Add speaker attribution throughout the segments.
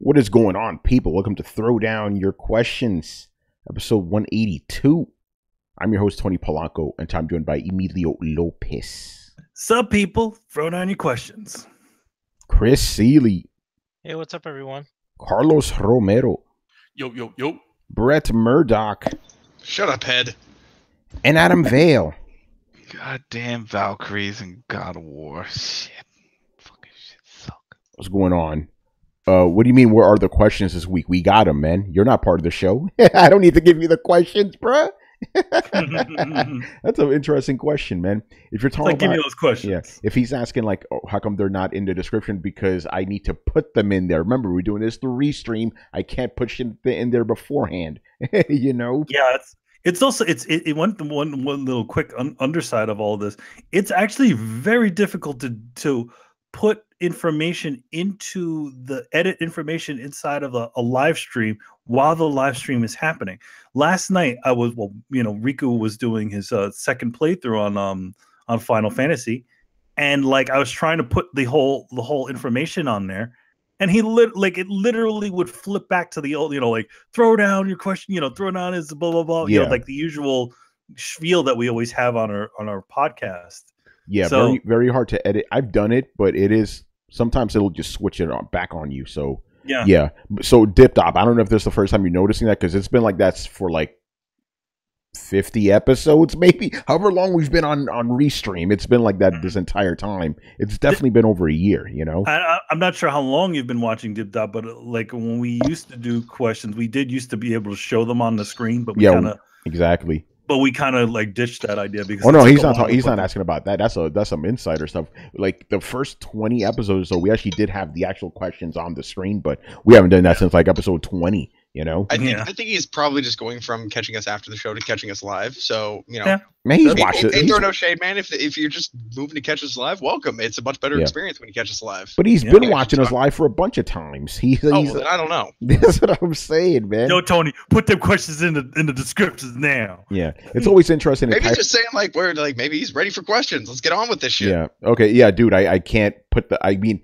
Speaker 1: What is going on, people? Welcome to Throwdown Your Questions, episode 182. I'm your host, Tony Polanco, and I'm joined by Emilio Lopez.
Speaker 2: Sup, people? Throw down your questions.
Speaker 1: Chris Seeley.
Speaker 3: Hey, what's up, everyone?
Speaker 1: Carlos Romero.
Speaker 4: Yo, yo, yo.
Speaker 1: Brett Murdoch.
Speaker 4: Shut up, head.
Speaker 1: And Adam Vale.
Speaker 5: Goddamn Valkyries and God of War. Shit. Fucking shit suck.
Speaker 1: What's going on? What do you mean, where are the questions this week? We got them, man. You're not part of the show. I don't need to give you the questions, bruh. That's an interesting question, man. If you're talking
Speaker 2: give me those questions.
Speaker 1: Yeah, if he's asking like, oh, how come they're not in the description? Because I need to put them in there. Remember, we're doing this through Restream. I can't push it in there beforehand. You know?
Speaker 2: Yeah, it's also one little quick underside of all this. It's actually very difficult to put information into the edit information inside of a live stream while the live stream is happening. Last night Riku was doing his second playthrough on Final Fantasy, and like I was trying to put the whole information on there, and it literally would flip back to the old, like throw down your question, throw down is blah blah blah, like the usual spiel that we always have on our podcast.
Speaker 1: Yeah, so, very, very hard to edit. I've done it, but it is sometimes it'll just switch it back on you. So yeah. So Dip Dop, I don't know if this is the first time you're noticing that, because it's been like that for like 50 episodes, maybe. However long we've been on Restream, it's been like that this entire time. It's definitely been over a year,
Speaker 2: I'm not sure how long you've been watching Dip Dop, but like when we used to do questions, we did used to be able to show them on the screen, but
Speaker 1: exactly.
Speaker 2: But we kind of like ditched that idea because
Speaker 1: he's not asking about that. That's some insider stuff. Like the first 20 episodes, so we actually did have the actual questions on the screen, but we haven't done that since like episode 20. I
Speaker 4: think he's probably just going from catching us after the show to catching us live. So
Speaker 1: man, he's watching.
Speaker 4: Hey, throw no shade, man. If you're just moving to catch us live, welcome. It's a much better experience when you catch us live.
Speaker 1: But he's been watching us live for a bunch of times.
Speaker 4: Then I don't know.
Speaker 1: That's what I'm saying, man.
Speaker 2: Yo, Tony, put them questions in the descriptions now.
Speaker 1: Yeah, it's always interesting.
Speaker 4: Maybe he's just saying maybe he's ready for questions. Let's get on with this shit.
Speaker 1: Yeah. Okay. Yeah, dude. I can't put the. I mean,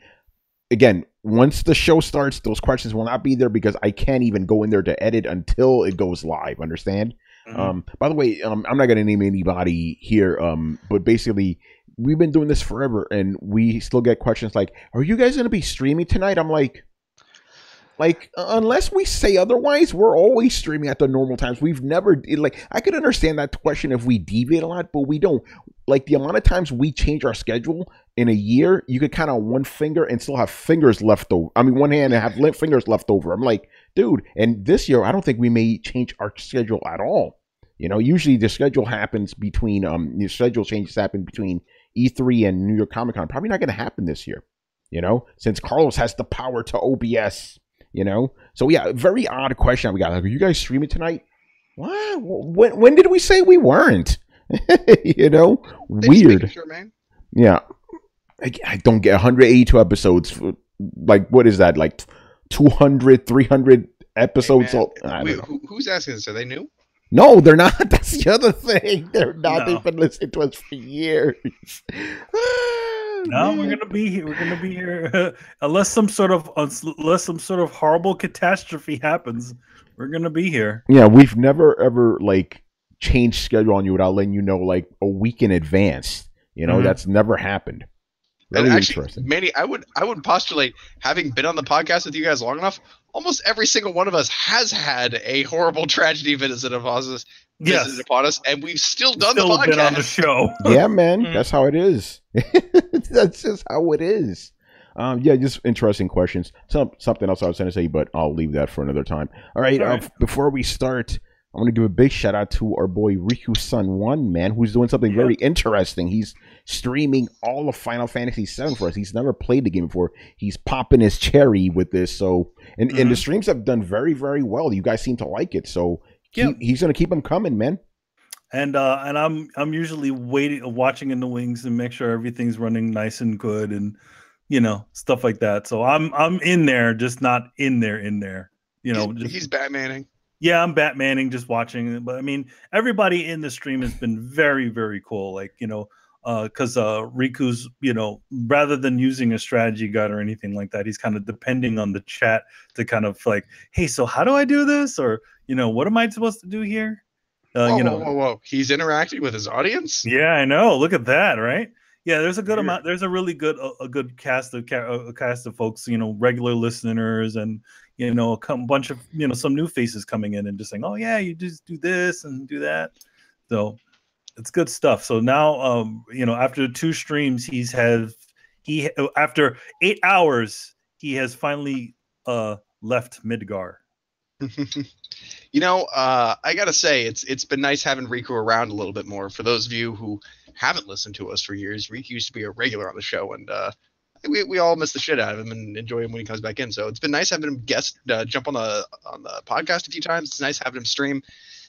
Speaker 1: again, once the show starts, those questions will not be there because I can't even go in there to edit until it goes live. Understand? Mm-hmm. By the way, I'm not going to name anybody here, but basically, we've been doing this forever, and we still get questions like, "Are you guys going to be streaming tonight?" I'm like, unless we say otherwise, we're always streaming at the normal times. We've never I could understand that question if we deviate a lot, but we don't. Like the amount of times we change our schedule in a year, you could count on one finger and still have fingers left over. I mean, one hand and have fingers left over. I'm like, dude. And this year, I don't think we may change our schedule at all. Usually the schedule happens between the schedule changes happen between E3 and New York Comic Con. Probably not going to happen this year. Since Carlos has the power to OBS. So yeah, very odd question we got. Like, are you guys streaming tonight? What? When did we say we weren't? Weird.
Speaker 4: Sure, man.
Speaker 1: Yeah, I don't get 182 episodes. Like, what is that? Like 200, 300 episodes?
Speaker 4: Hey, who's asking this? Are they new?
Speaker 1: No, they're not. That's the other thing. They're not. No. They've been listening to us for years.
Speaker 2: No, we're gonna be here. We're gonna be here unless some sort of horrible catastrophe happens. We're gonna be here.
Speaker 1: Yeah, we've never ever changed schedule on you without letting you know like a week in advance. That's never happened. Very interesting.
Speaker 4: Manny, I would postulate, having been on the podcast with you guys long enough, almost every single one of us has had a horrible tragedy visit upon us. And we've still done the podcast.
Speaker 2: Been on the show.
Speaker 1: Yeah, man, that's how it is. That's just how it is. Yeah, just interesting questions. Something else I was going to say, but I'll leave that for another time. All right. Before we start, I want to give a big shout out to our boy Riku-san 1, man, who's doing something very interesting. He's streaming all of Final Fantasy VII for us. He's never played the game before. He's popping his cherry with this. So, and the streams have done very, very well. You guys seem to like it. So he's going to keep them coming, man.
Speaker 2: And I'm usually watching in the wings and make sure everything's running nice and good and stuff like that. So I'm in there, just not in there.
Speaker 4: He's Batmaning.
Speaker 2: Yeah, I'm Batmaning, just watching. But I mean, everybody in the stream has been very, very cool. Like, because Riku's, rather than using a strategy guide or anything like that, he's kind of depending on the chat to kind of like, hey, so how do I do this, or what am I supposed to do here?
Speaker 4: Whoa! He's interacting with his audience.
Speaker 2: Yeah, I know. Look at that, right? Yeah, there's a good amount. There's a really good a good cast of folks, regular listeners, and a bunch of some new faces coming in and just saying, oh yeah, you just do this and do that. So it's good stuff. So now, after 2 streams, after 8 hours, he has finally left Midgar.
Speaker 4: I gotta say, it's been nice having Riku around a little bit more. For those of you who haven't listened to us for years, Riku used to be a regular on the show, and we all miss the shit out of him and enjoy him when he comes back in. So it's been nice having him guest jump on the podcast a few times. It's nice having him stream.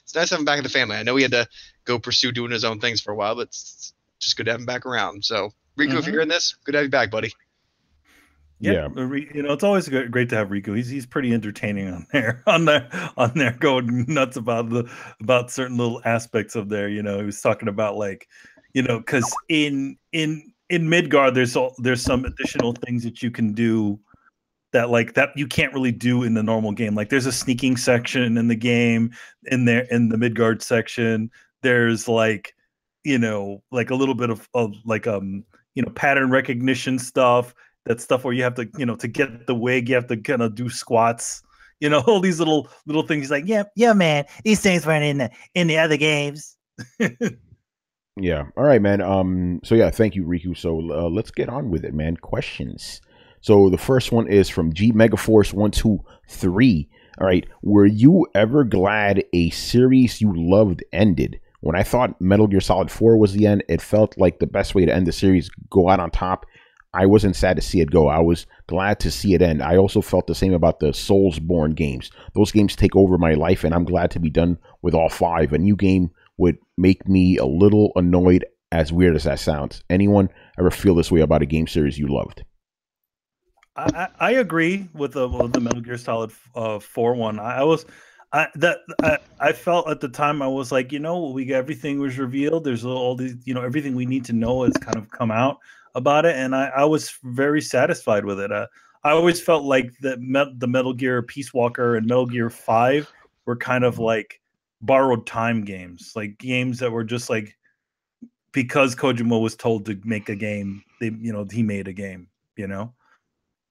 Speaker 4: It's nice having him back in the family. I know he had to go pursue doing his own things for a while, but it's just good to have him back around. So Riku, if you're hearing this, good to have you back, buddy.
Speaker 2: Yeah. It's always great to have Riku. He's pretty entertaining on there, going nuts about certain little aspects of there. He was talking about because in Midgard there's some additional things that you can do that you can't really do in the normal game. Like there's a sneaking section in the game in the Midgard section. There's a little bit of pattern recognition stuff. That stuff where you have to, to get the wig, you have to kind of do squats, all these little things. He's like, yeah, man, these things weren't in the other games.
Speaker 1: Yeah. All right, man. So yeah, thank you, Riku. So let's get on with it, man. Questions. So the first one is from G Megaforce 123. All right. Were you ever glad a series you loved ended? When I thought Metal Gear Solid 4 was the end, it felt like the best way to end the series, go out on top. I wasn't sad to see it go. I was glad to see it end. I also felt the same about the Soulsborne games. Those games take over my life, and I'm glad to be done with all 5. A new game would make me a little annoyed, as weird as that sounds. Anyone ever feel this way about a game series you loved?
Speaker 2: I agree with the Metal Gear Solid 4 one. I felt at the time, I was like, everything was revealed. There's all these, everything we need to know has kind of come out about it, and I was very satisfied with it. I always felt like the Metal Gear Peace Walker and Metal Gear 5 were kind of like borrowed time games, like games that were just like, because Kojima was told to make a game, he made a game,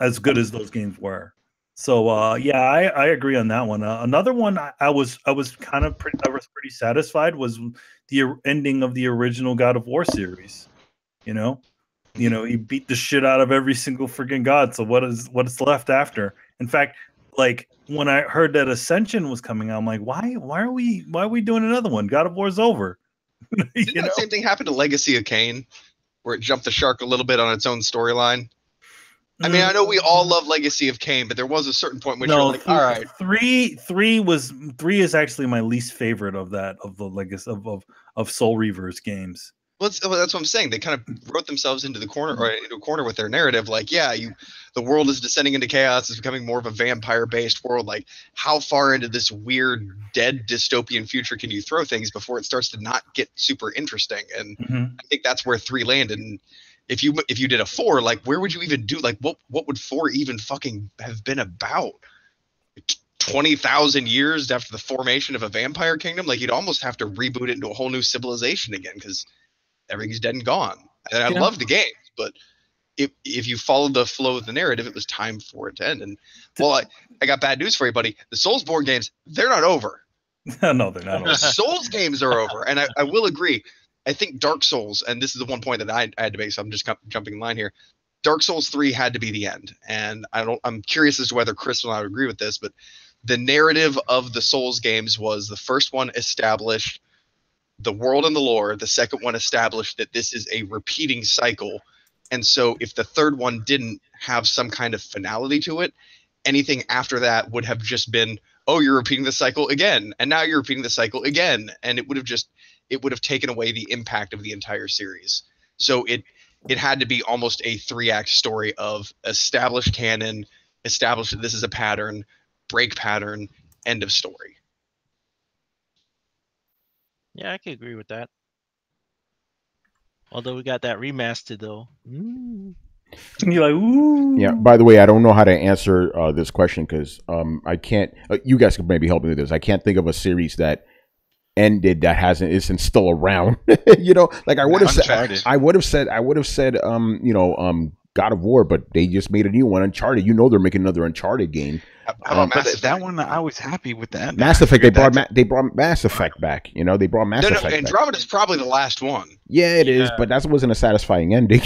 Speaker 2: as good as those games were. So I agree on that one. Another one I was pretty satisfied was the ending of the original God of War series. He beat the shit out of every single freaking god. So what's left after? In fact, like when I heard that Ascension was coming out, I'm like, why are we doing another one? God of War's over.
Speaker 4: Didn't that same thing happen to Legacy of Kain, where it jumped the shark a little bit on its own storyline? I mean, I know we all love Legacy of Kain, but there was a certain point when you're like, all right.
Speaker 2: 3 is actually my least favorite of the Legacy of Soul Reaver's games.
Speaker 4: Well, that's what I'm saying. They kind of wrote themselves into a corner with their narrative. Like, the world is descending into chaos. It's becoming more of a vampire-based world. Like, how far into this weird, dead dystopian future can you throw things before it starts to not get super interesting? And I think that's where 3 landed. And if you did a 4, like, where would you even do? Like, what would 4 even fucking have been about? 20,000 years after the formation of a vampire kingdom? Like, you'd almost have to reboot it into a whole new civilization again, because everything's dead and gone. And I love the games, but if you followed the flow of the narrative, it was time for it to end. And I got bad news for you, buddy. The Soulsborne games, they're not over.
Speaker 2: No, they're not over.
Speaker 4: The Souls games are over. And I will agree. I think Dark Souls, and this is the one point that I had to make, so I'm just jumping in line here. Dark Souls 3 had to be the end. And I'm curious as to whether Chris and I would agree with this, but the narrative of the Souls games was the first one established the world and the lore. The second one established that this is a repeating cycle. And so if the third one didn't have some kind of finality to it, anything after that would have just been, oh, you're repeating the cycle again. And now you're repeating the cycle again. And it would have taken away the impact of the entire series. So it had to be almost a 3-act story of established canon, establish that this is a pattern, break pattern, end of story.
Speaker 3: Yeah, I could agree with that. Although we got that remastered though.
Speaker 2: You're like, ooh.
Speaker 1: Yeah. By the way, I don't know how to answer this question because I can't. You guys could maybe help me with this. I can't think of a series that ended that isn't still around. Like I would have said, God of War, but they just made a new one, Uncharted. They're making another Uncharted game.
Speaker 4: How about
Speaker 5: But that one, I was happy with that.
Speaker 1: Mass Effect. They brought Mass Effect back. They brought Mass Effect back.
Speaker 4: Andromeda's probably the last one.
Speaker 1: Yeah, it is, but that wasn't a satisfying ending.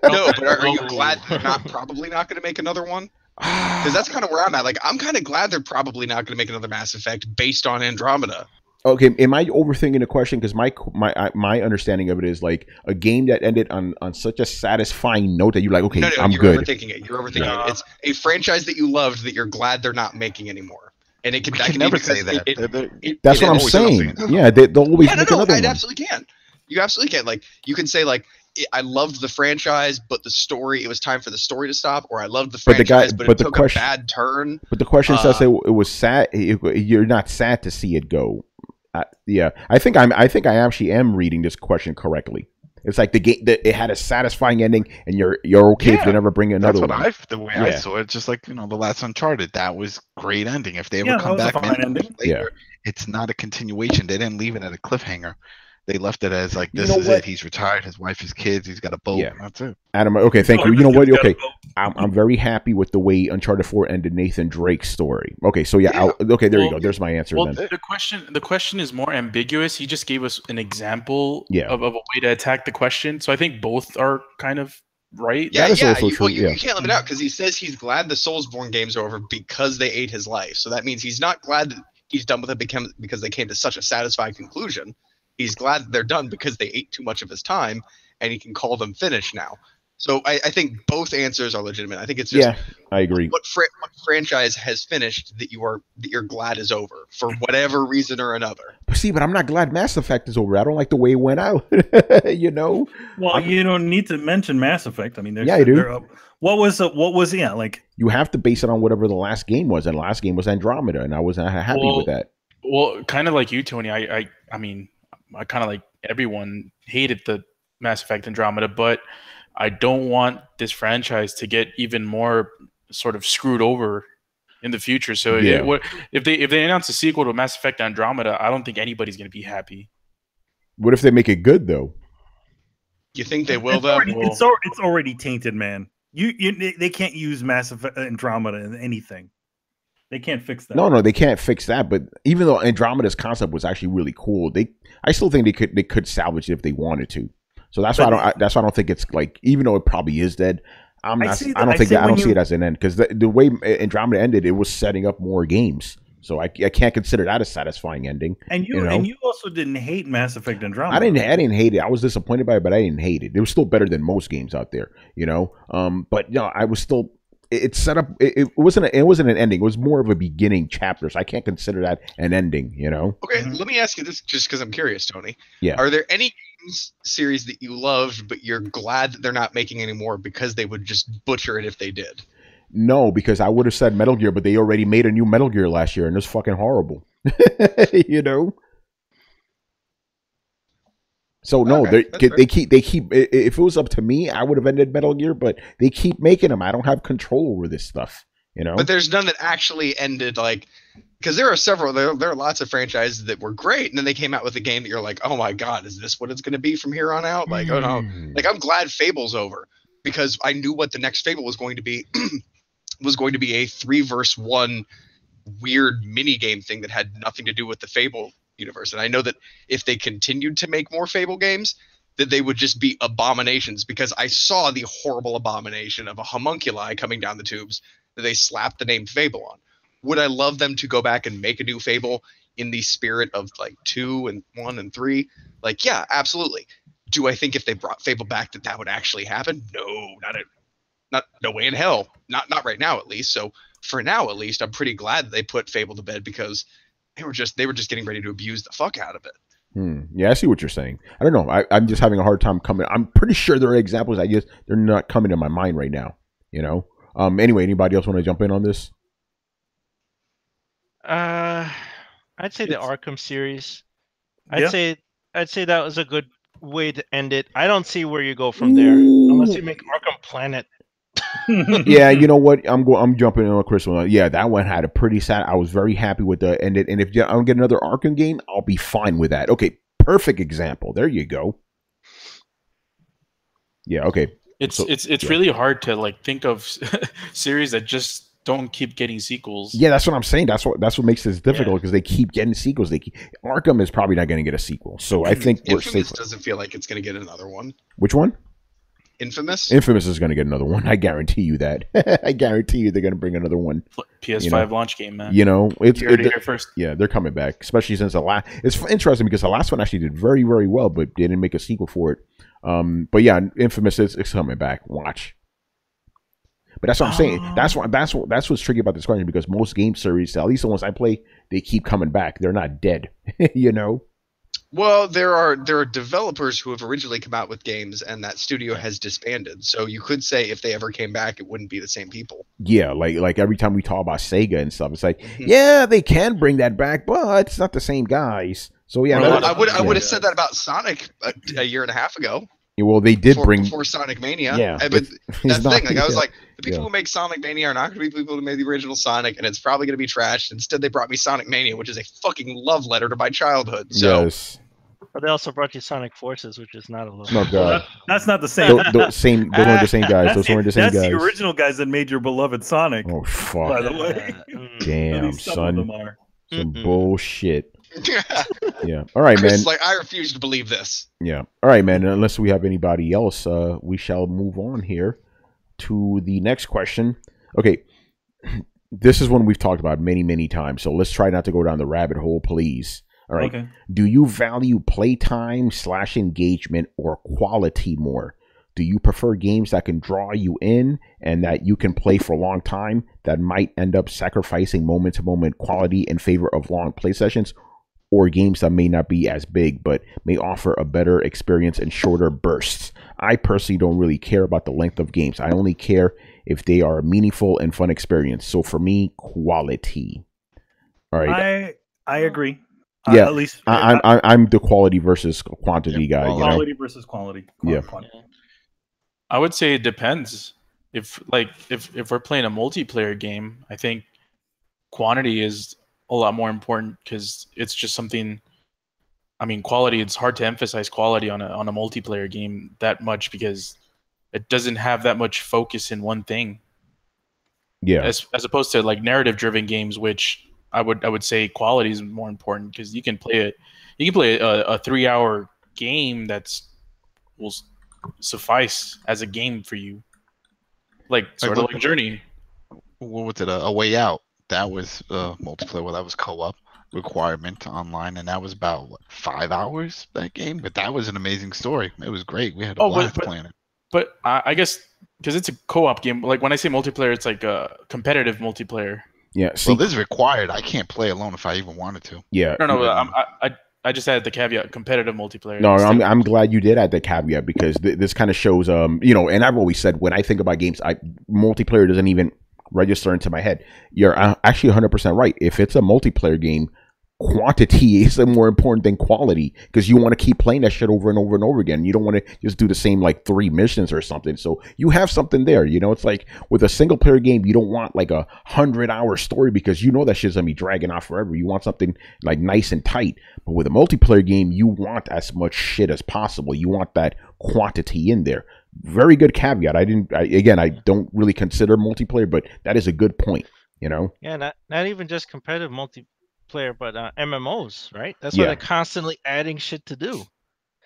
Speaker 4: No, but are you glad they're probably not going to make another one? Because that's kind of where I'm at. Like, I'm kind of glad they're probably not going to make another Mass Effect based on Andromeda.
Speaker 1: Okay, am I overthinking the question? Because my understanding of it is like a game that ended on such a satisfying note that you're like, okay,
Speaker 4: no,
Speaker 1: I'm
Speaker 4: you're
Speaker 1: good.
Speaker 4: You're overthinking it. It's a franchise that you loved that you're glad they're not making anymore. And it can
Speaker 5: never say that.
Speaker 1: That's what I'm saying. Yeah, they'll always make another one.
Speaker 4: Absolutely can. You absolutely can. Like, you can say like, I loved the franchise, but the story, it was time for the story to stop, or I loved the franchise, but it took a bad turn.
Speaker 1: But the question says it was sad. You're not sad to see it go. Yeah, I think I actually am reading this question correctly. It's like the game that it had a satisfying ending, and you're okay if they never bring another one.
Speaker 5: The way I saw it, just like the last Uncharted, that was great ending. If they ever come back later, it's not a continuation. They didn't leave it at a cliffhanger. They left it as like, this is it. He's retired. His wife, his kids. He's got a boat. Yeah. That's it.
Speaker 1: Adam, okay, thank you. You know what? Okay, I'm very happy with the way Uncharted 4 ended Nathan Drake's story. Okay, so okay, there you go. There's my answer. Then
Speaker 6: the question is more ambiguous. He just gave us an example of a way to attack the question. So I think both are kind of right.
Speaker 4: Yeah, that is also true. You can't leave it out because he says he's glad the Soulsborne games are over because they ate his life. So that means he's not glad that he's done with it because they came to such a satisfying conclusion. He's glad that they're done because they ate too much of his time, and he can call them finished now. So I think both answers are legitimate. I think it's just
Speaker 1: I agree.
Speaker 4: What franchise has finished that you're glad is over for whatever reason or another.
Speaker 1: But I'm not glad Mass Effect is over. I don't like the way it went out.
Speaker 2: Well, you don't need to mention Mass Effect. I mean,
Speaker 1: I do.
Speaker 2: What was like? You
Speaker 1: have to base it on whatever the last game was, and the last game was Andromeda, and I wasn't happy with that.
Speaker 6: Well, kind of like you, Tony. I mean, I kind of like everyone hated the Mass Effect Andromeda, but I don't want this franchise to get even more sort of screwed over in the future. So if they announce a sequel to Mass Effect Andromeda, I don't think anybody's going to be happy.
Speaker 1: What if they make it good though?
Speaker 4: You think they will though?
Speaker 2: It's already tainted, man. They can't use Mass Effect Andromeda in anything. They can't fix that.
Speaker 1: No, they can't fix that. But even though Andromeda's concept was actually really cool, I still think they could salvage it if they wanted to. So that's why I don't think it's like, even though it probably is dead, I don't see it as an end, because the way Andromeda ended, it was setting up more games. So I can't consider that a satisfying ending.
Speaker 2: And you also didn't hate Mass Effect Andromeda.
Speaker 1: I didn't hate it. I was disappointed by it, but I didn't hate it. It was still better than most games out there, But I was still. It's set up. It wasn't an ending. It was more of a beginning chapter. So I can't consider that an ending.
Speaker 4: Okay, let me ask you this, just because I'm curious, Tony.
Speaker 1: Yeah.
Speaker 4: Are there any games series that you loved, but you're glad that they're not making anymore because they would just butcher it if they did?
Speaker 1: No, because I would have said Metal Gear, but they already made a new Metal Gear last year, and it's fucking horrible. So no, they keep. If it was up to me, I would have ended Metal Gear, but they keep making them. I don't have control over this stuff,
Speaker 4: But there's none that actually ended, like, because there are several. There are lots of franchises that were great, and then they came out with a game that you're like, oh my god, is this what it's going to be from here on out? Like, oh no, like I'm glad Fable's over because I knew what the next Fable was going to be. Was going to be a 3-versus-1 weird mini game thing that had nothing to do with the Fable universe. And I know that if they continued to make more Fable games, that they would just be abominations, because I saw the horrible abomination of a homunculi coming down the tubes that they slapped the name Fable on. Would I love them to go back and make a new Fable in the spirit of like 2 and 1 and 3? Like, yeah, absolutely. Do I think if they brought Fable back that would actually happen? No, no way in hell. Not right now, at least. So for now, at least, I'm pretty glad that they put Fable to bed, because they were just getting ready to abuse the fuck out of it.
Speaker 1: Yeah, I see what you're saying. I don't know. I'm just having a hard time coming. I'm pretty sure there are examples. They're not coming to my mind right now. Anyway, anybody else want to jump in on this?
Speaker 3: I'd say the Arkham series. I'd say that was a good
Speaker 7: way to end it. I don't see where you go from there unless you make Arkham Planet.
Speaker 1: Yeah, you know what? I'm jumping in on Chris one. Yeah, that one had a pretty sad. I was very happy with the end. And if I don't get another Arkham game, I'll be fine with that. Okay, perfect example. There you go. Yeah. Okay.
Speaker 6: It's really hard to like think of series that just don't keep getting sequels.
Speaker 1: Yeah, that's what I'm saying. That's what makes this difficult because they keep getting sequels. Arkham is probably not going to get a sequel, so I think we're
Speaker 4: Infamous
Speaker 1: safe.
Speaker 4: Doesn't feel like it's going to get another one.
Speaker 1: Which one?
Speaker 4: Infamous.
Speaker 1: Infamous is going to get another one. I guarantee you that. I guarantee you they're going to bring another one.
Speaker 6: PS5 launch game, man.
Speaker 1: You know, it's
Speaker 6: you heard it here first.
Speaker 1: Yeah, they're coming back, especially since the last. It's interesting because the last one actually did very, very well, but they didn't make a sequel for it. But yeah, Infamous it's coming back. Watch. But that's what I'm saying. That's what's tricky about this question because most game series, at least the ones I play, they keep coming back. They're not dead. You know.
Speaker 4: Well, there are developers who have originally come out with games, and that studio has disbanded. So you could say if they ever came back, it wouldn't be the same people.
Speaker 1: Yeah, like every time we talk about Sega and stuff, it's like, yeah, they can bring that back, but it's not the same guys. So yeah,
Speaker 4: I would have said that about Sonic a year and a half ago.
Speaker 1: Yeah, well, they did
Speaker 4: before Sonic Mania.
Speaker 1: Yeah,
Speaker 4: but that's the thing. Like I was like, the people who make Sonic Mania are not going to be people who made the original Sonic, and it's probably going to be trashed. Instead, they brought me Sonic Mania, which is a fucking love letter to my childhood. So.
Speaker 1: Yes.
Speaker 7: But they also brought you Sonic Forces, which is not a love.
Speaker 1: No, God.
Speaker 2: That's not the same.
Speaker 1: Those weren't the same guys. Those weren't the same guys.
Speaker 2: That's the original guys that made your beloved Sonic.
Speaker 1: Oh fuck!
Speaker 2: By the way,
Speaker 1: damn son,
Speaker 2: of them are.
Speaker 1: Some bullshit. Yeah. All right,
Speaker 4: Chris
Speaker 1: man.
Speaker 4: is like, I refuse to believe this.
Speaker 1: Yeah. All right, man. Unless we have anybody else, we shall move on here to the next question. Okay. This is one we've talked about many, many times. So let's try not to go down the rabbit hole, please. All right.
Speaker 2: Okay.
Speaker 1: Do you value playtime / engagement or quality more? Do you prefer games that can draw you in and that you can play for a long time that might end up sacrificing moment-to-moment quality in favor of long play sessions, or games that may not be as big but may offer a better experience in shorter bursts? I personally don't really care about the length of games. I only care if they are a meaningful and fun experience. So for me, quality. All right.
Speaker 2: I agree.
Speaker 1: Yeah,
Speaker 2: at least
Speaker 1: I'm the quality versus quantity guy.
Speaker 2: Quality versus quality. Quantity.
Speaker 6: I would say it depends. If we're playing a multiplayer game, I think quantity is a lot more important because it's just something. I mean, quality. It's hard to emphasize quality on a multiplayer game that much because it doesn't have that much focus in one thing.
Speaker 1: Yeah.
Speaker 6: As opposed to like narrative-driven games, which I would say quality is more important because you can play it. You can play a 3-hour game will suffice as a game for you, like sort of like Journey.
Speaker 5: What was it? A Way Out. That was multiplayer. Well, that was co-op requirement online, and that was about 5 hours. That game, but that was an amazing story. It was great. We had a blast playing it.
Speaker 6: But I guess because it's a co-op game, like when I say multiplayer, it's like a competitive multiplayer.
Speaker 1: Yeah.
Speaker 5: Well, this is required. I can't play alone if I even wanted to.
Speaker 1: Yeah.
Speaker 6: No. I just added the caveat: competitive multiplayer.
Speaker 1: No, I'm glad you did add the caveat because this kind of shows, and I've always said when I think about games, multiplayer doesn't even register into my head. You're actually 100% right. If it's a multiplayer game, quantity is more important than quality because you want to keep playing that shit over and over and over again. You don't want to just do the same like 3 missions or something. So you have something there. It's like with a single player game, you don't want like 100-hour story because you know that shit's gonna be dragging out forever. You want something like nice and tight. But with a multiplayer game, you want as much shit as possible. You want that quantity in there. Very good caveat. I don't really consider multiplayer, but that is a good point.
Speaker 7: Yeah, not even just competitive multiplayer, but MMOs, right? That's why they're constantly adding shit to do.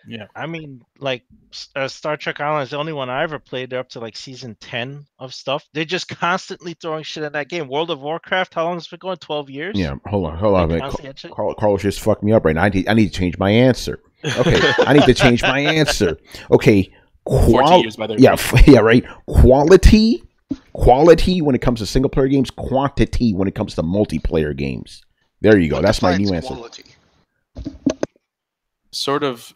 Speaker 6: Yeah,
Speaker 7: I mean, like Star Trek Online is the only one I ever played. They're up to like season 10 of stuff. They're just constantly throwing shit in that game. World of Warcraft, how long has it been going? 12 years?
Speaker 1: Yeah, hold on. Carlos just fucked me up right now. I need to change my answer. Okay, I need to change my answer. Okay,
Speaker 6: 14 years by the way.
Speaker 1: Yeah, right. Quality when it comes to single player games. Quantity when it comes to multiplayer games. There you go. That's my new answer.
Speaker 6: Sort of.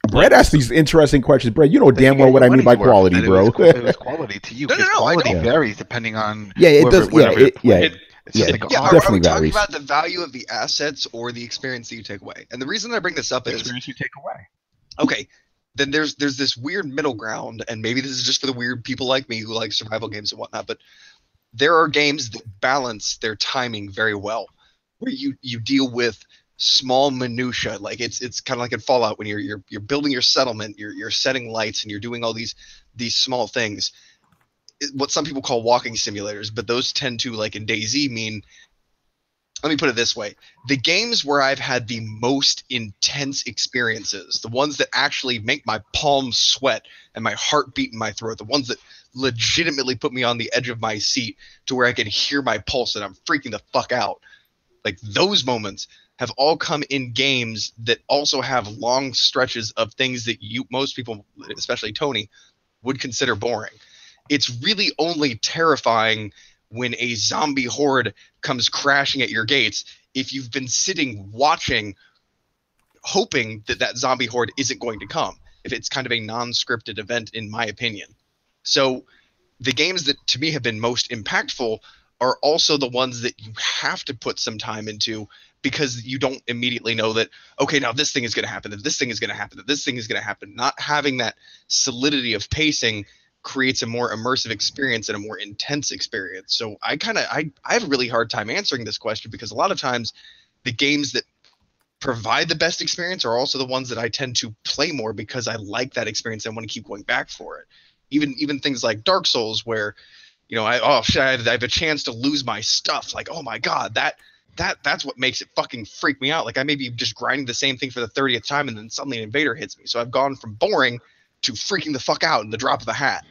Speaker 1: Brett asked these interesting questions. Brett, you know damn well what I mean by quality, bro.
Speaker 5: It was quality to you. Quality varies depending on.
Speaker 1: Yeah, it does. Definitely
Speaker 4: are we talking
Speaker 1: varies.
Speaker 4: about the value of the assets or the experience that you take away? And the reason I bring this up is
Speaker 5: experience you take away.
Speaker 4: Okay, then there's this weird middle ground, and maybe this is just for the weird people like me who like survival games and whatnot, but there are games that balance their timing very well, where you deal with small minutia. Like it's kind of like in Fallout when you're building your settlement, you're setting lights, and you're doing all these small things. What some people call walking simulators, but those tend to, like in DayZ, mean, let me put it this way, the games where I've had the most intense experiences, the ones that actually make my palms sweat and my heart beat in my throat, the ones that legitimately put me on the edge of my seat to where I can hear my pulse and I'm freaking the fuck out, like those moments have all come in games that also have long stretches of things that most people, especially Tony, would consider boring. It's really only terrifying when a zombie horde comes crashing at your gates if you've been sitting watching, hoping that zombie horde isn't going to come, if it's kind of a non-scripted event, in my opinion. So the games that to me have been most impactful are also the ones that you have to put some time into, because you don't immediately know that, okay, now this thing is going to happen, that this thing is going to happen, that this thing is going to happen. Not having that solidity of pacing creates a more immersive experience and a more intense experience. So I have a really hard time answering this question, because a lot of times the games that provide the best experience are also the ones that I tend to play more, because I like that experience and want to keep going back for it. Even things like Dark Souls, where I have a chance to lose my stuff. Like, oh my god, that's what makes it fucking freak me out. Like, I may be just grinding the same thing for the 30th time, and then suddenly an invader hits me. So I've gone from boring to freaking the fuck out in the drop of a hat.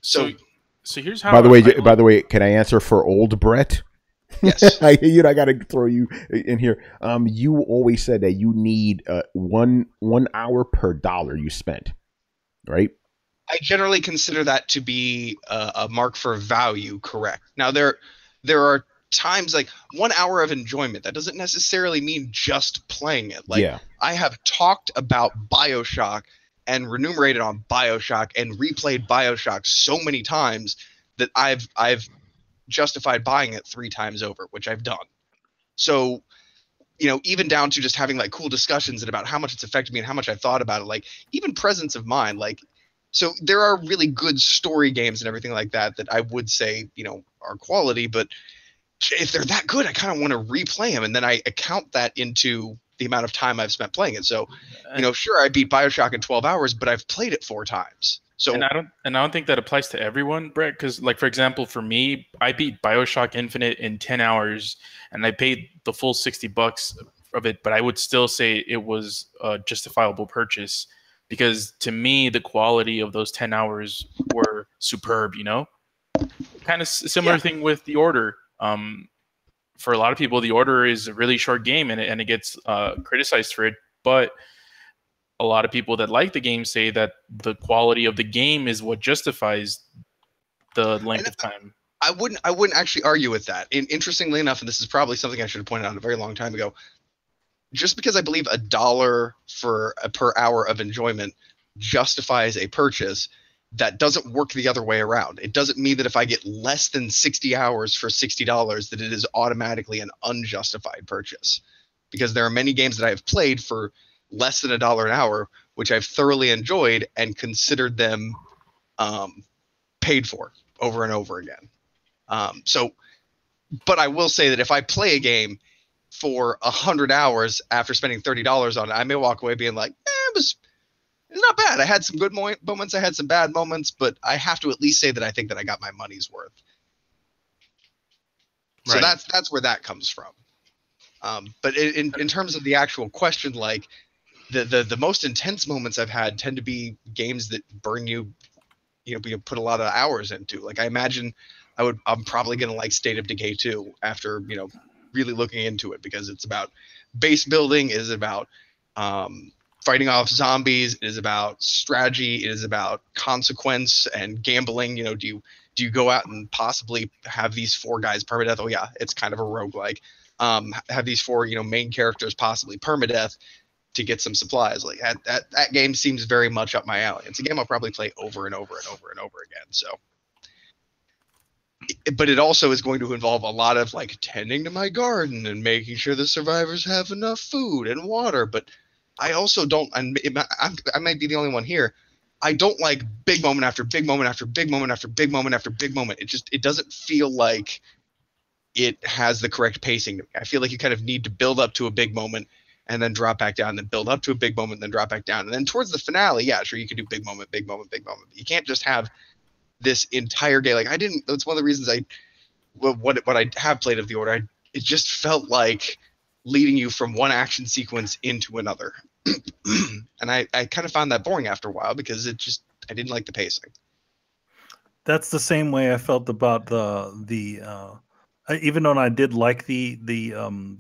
Speaker 4: So
Speaker 6: here's how.
Speaker 1: By the way, can I answer for old Brett?
Speaker 4: Yes.
Speaker 1: I got to throw you in here. You always said that you need 1 hour per dollar you spent, right?
Speaker 4: I generally consider that to be a mark for value, correct. Now, there are times, like 1 hour of enjoyment, that doesn't necessarily mean just playing it. Like,
Speaker 1: yeah.
Speaker 4: I have talked about BioShock and renumerated on BioShock and replayed BioShock so many times that I've justified buying it 3 times over, which I've done. So, even down to just having like cool discussions about how much it's affected me and how much I've thought about it, like even presence of mind, like, so there are really good story games and everything like that I would say, are quality, but if they're that good, I kind of want to replay them, and then I account that into the amount of time I've spent playing it. So, sure, I beat BioShock in 12 hours, but I've played it 4 times. So,
Speaker 6: and I don't think that applies to everyone, Brett, because, like, for example, for me, I beat BioShock Infinite in 10 hours, and I paid the full $60 of it, but I would still say it was a justifiable purchase, because to me, the quality of those 10 hours were superb, Kind of similar thing with The Order. For a lot of people, The Order is a really short game, and it gets criticized for it, but a lot of people that like the game say that the quality of the game is what justifies the length of time.
Speaker 4: I wouldn't actually argue with that. Interestingly enough, and this is probably something I should have pointed out a very long time ago, just because I believe $1 for per hour of enjoyment justifies a purchase, that doesn't work the other way around. It doesn't mean that if I get less than 60 hours for $60 that it is automatically an unjustified purchase, because there are many games that I have played for less than $1 an hour, which I've thoroughly enjoyed and considered them paid for over and over again. But I will say that if I play a game for 100 hours after spending $30 on it, I may walk away being like, it's not bad. I had some good moments. I had some bad moments, but I have to at least say that I think that I got my money's worth. Right. So that's where that comes from. But in terms of the actual question, like the most intense moments I've had tend to be games that burn you, you put a lot of hours into. Like, I imagine I'm probably going to like State of Decay 2 after, really looking into it, because it's about base building, it is about fighting off zombies, it is about strategy, it is about consequence and gambling. Do you go out and possibly have these 4 guys permadeath? Oh yeah, it's kind of a roguelike. Have these 4 main characters possibly permadeath to get some supplies. Like that game seems very much up my alley. It's a game I'll probably play over and over and over and over again. So, but it also is going to involve a lot of like tending to my garden and making sure the survivors have enough food and water. But I also don't, and I might be the only one here. I don't like big moment after big moment after big moment after big moment after big moment. It doesn't feel like it has the correct pacing. I feel like you kind of need to build up to a big moment and then drop back down, then build up to a big moment, then drop back down. And then towards the finale, yeah, sure, you can do big moment, big moment, big moment. But you can't just have this entire game. Like that's one of the reasons what I have played of the Order, it just felt like leading you from one action sequence into another. And I kind of found that boring after a while because I didn't like the pacing.
Speaker 2: That's the same way I felt about the even though I did like the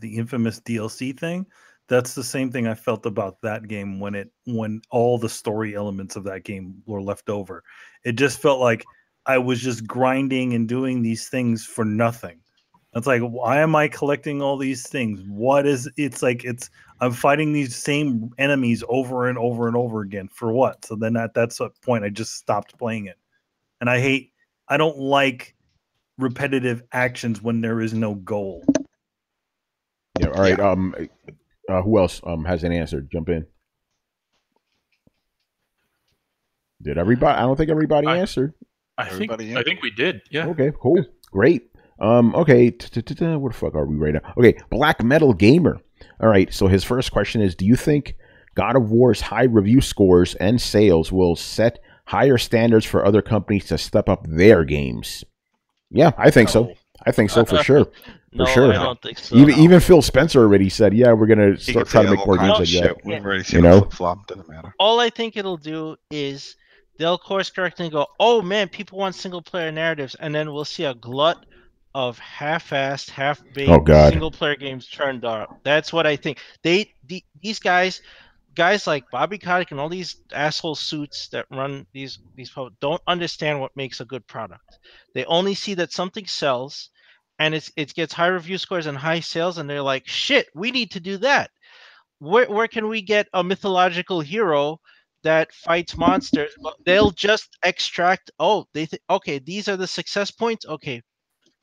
Speaker 2: infamous DLC thing. That's the same thing I felt about that game when all the story elements of that game were left over. It just felt like I was just grinding and doing these things for nothing. It's like, why am I collecting all these things? I'm fighting these same enemies over and over and over again for what? So then that's a point I just stopped playing it. And I don't like repetitive actions when there is no goal.
Speaker 1: Yeah. All right. Who else has an answer? Jump in. Did everybody? I don't think everybody answered.
Speaker 6: I think we did. Yeah.
Speaker 1: Okay. Cool. Great. Okay. Where the fuck are we right now? Okay. Black Metal Gamer. All right. So his first question is: do you think God of War's high review scores and sales will set higher standards for other companies to step up their games? Yeah, I think so. I think so for sure. For sure.
Speaker 7: I don't think so.
Speaker 1: Even Phil Spencer already said, "Yeah, we're gonna start trying to make more games."
Speaker 5: We've already seen flip-flop. Doesn't matter.
Speaker 7: All I think it'll do is they'll course correct and go, "Oh man, people want single-player narratives," and then we'll see a glut of half-assed, half-baked single-player games turned up. That's what I think. These guys like Bobby Kotick and all these asshole suits that run these don't understand what makes a good product. They only see that something sells and it gets high review scores and high sales, and they're like, shit, we need to do that. Where can we get a mythological hero that fights monsters? They'll just extract, okay, these are the success points. Okay,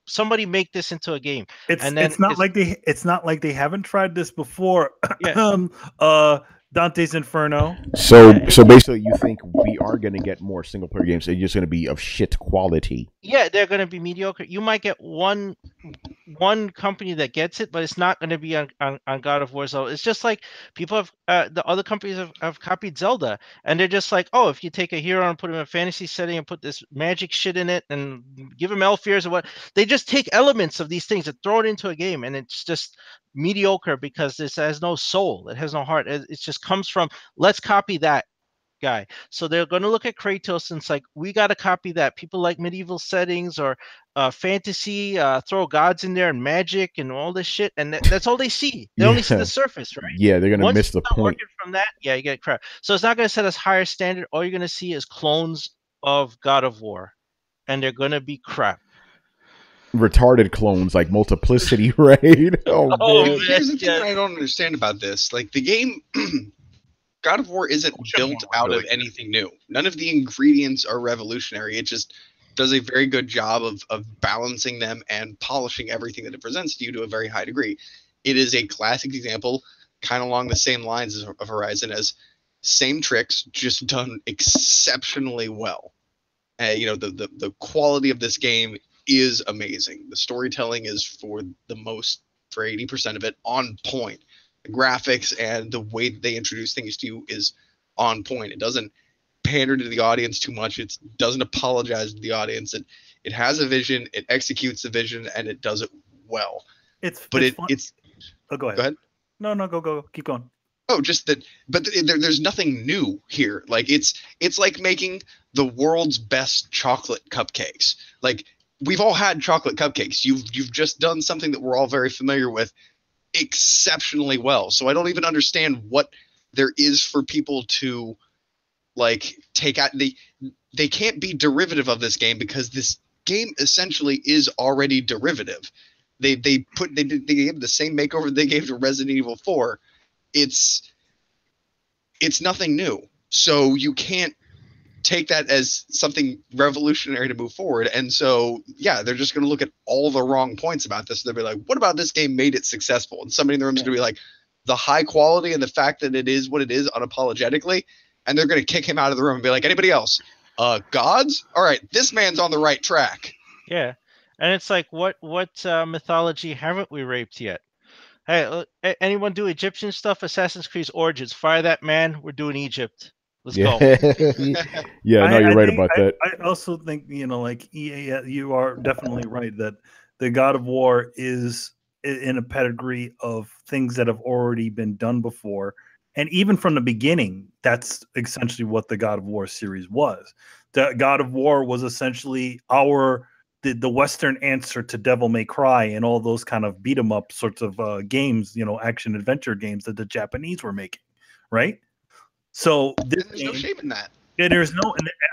Speaker 7: somebody make this into a game.
Speaker 2: It's not like they haven't tried this before.
Speaker 7: Yeah.
Speaker 2: Dante's Inferno.
Speaker 1: So basically, you think we are going to get more single player games? They're just going to be of shit quality.
Speaker 7: Yeah, they're going to be mediocre. You might get one company that gets it, but it's not going to be on God of War. So it's just like people have the other companies have copied Zelda, and they're just like, oh, if you take a hero and put him in a fantasy setting and put this magic shit in it and give him elf ears or what, they just take elements of these things and throw it into a game, and it's just mediocre because this has no soul. It has no heart. It just comes from, let's copy that guy. So they're going to look at Kratos and it's like, we got to copy that. People like medieval settings or fantasy, throw gods in there and magic and all this shit, and that's all they see. They only see the surface, right?
Speaker 1: Yeah, they're going to miss the point.
Speaker 7: From that, yeah, you get crap. So it's not going to set us higher standard. All you're going to see is clones of God of War, and they're going to be crap.
Speaker 1: Retarded clones like Multiplicity, right?
Speaker 4: Here's the thing I don't understand about this. Like, the game God of War isn't built out of anything new. None of the ingredients are revolutionary. It just does a very good job of balancing them and polishing everything that it presents to you to a very high degree. It is a classic example, kind of along the same lines of Horizon, as same tricks, just done exceptionally well. The quality of this game is amazing. The storytelling is for 80% of it on point. The graphics and the way that they introduce things to you is on point. It doesn't pander to the audience too much. It doesn't apologize to the audience. It has a vision, it executes the vision, and it does it well.
Speaker 2: Go ahead.
Speaker 4: Go ahead.
Speaker 2: No, go. Keep going.
Speaker 4: Oh, just that. But there's nothing new here. Like, it's like making the world's best chocolate cupcakes. Like, we've all had chocolate cupcakes. You've just done something that we're all very familiar with exceptionally well. So I don't even understand what there is for people to like take out. They can't be derivative of this game because this game essentially is already derivative. They gave the same makeover they gave to Resident Evil 4. It's nothing new. So you can't take that as something revolutionary to move forward. And so, yeah, they're just going to look at all the wrong points about this. They'll be like, what about this game made it successful? And somebody in the room is going to be like, the high quality and the fact that it is what it is unapologetically, and they're going to kick him out of the room and be like, anybody else? Gods? All right, this man's on the right track.
Speaker 7: Yeah, and it's like, what mythology haven't we raped yet? Hey, anyone do Egyptian stuff? Assassin's Creed Origins. Fire that man. We're doing Egypt. Let's go.
Speaker 1: Yeah, no, you're right about that.
Speaker 2: I also think, like EA, you are definitely right that the God of War is in a pedigree of things that have already been done before. And even from the beginning, that's essentially what the God of War series was. The God of War was essentially the Western answer to Devil May Cry and all those kind of beat 'em up sorts of games, action adventure games that the Japanese were making, right? So
Speaker 4: there's no shame in that.
Speaker 2: Yeah, and there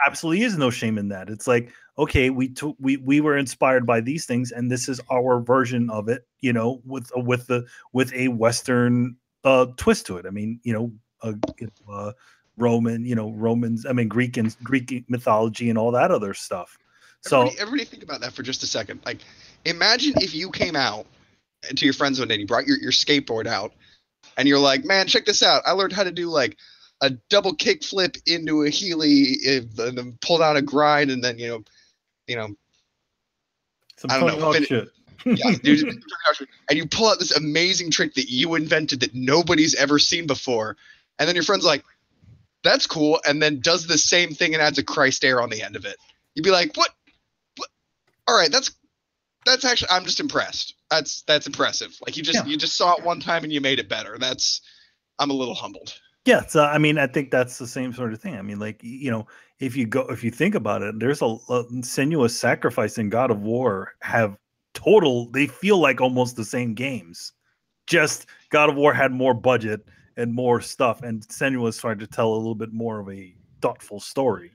Speaker 2: absolutely is no shame in that. It's like, okay, we were inspired by these things, and this is our version of it, with a Western twist to it. I mean, Romans. I mean, Greek mythology and all that other stuff. So
Speaker 4: everybody think about that for just a second. Like, imagine if you came out to your friends one day and you brought your skateboard out, and you're like, man, check this out. I learned how to do like a double kick flip into a Healy, and then pull down a grind, and then
Speaker 2: some Tony Hawk shit.
Speaker 4: Yeah, dude, and you pull out this amazing trick that you invented that nobody's ever seen before, and then your friend's like, "That's cool," and then does the same thing and adds a Christ air on the end of it. You'd be like, "What? All right, that's actually, I'm just impressed. That's impressive. Like you just saw it one time and you made it better. I'm a little humbled."
Speaker 2: Yeah, so I mean, I think that's the same sort of thing. I mean, like, if you think about it, there's a Senua's Sacrifice in God of War they feel like almost the same games. Just God of War had more budget and more stuff, and Senua's tried to tell a little bit more of a thoughtful story,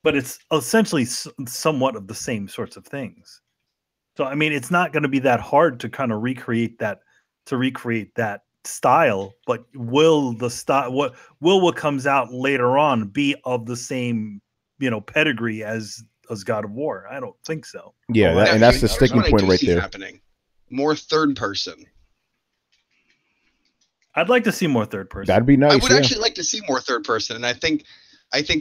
Speaker 2: but it's essentially somewhat of the same sorts of things. So, I mean, it's not going to be that hard to kind of recreate that style, but will the style what comes out later on be of the same pedigree as God of War? I don't think so.
Speaker 1: Yeah, and that's the sticking point right there.
Speaker 4: Happening more third person.
Speaker 2: I'd like to see more third person.
Speaker 1: That'd be nice.
Speaker 4: I would actually like to see more third person, and I think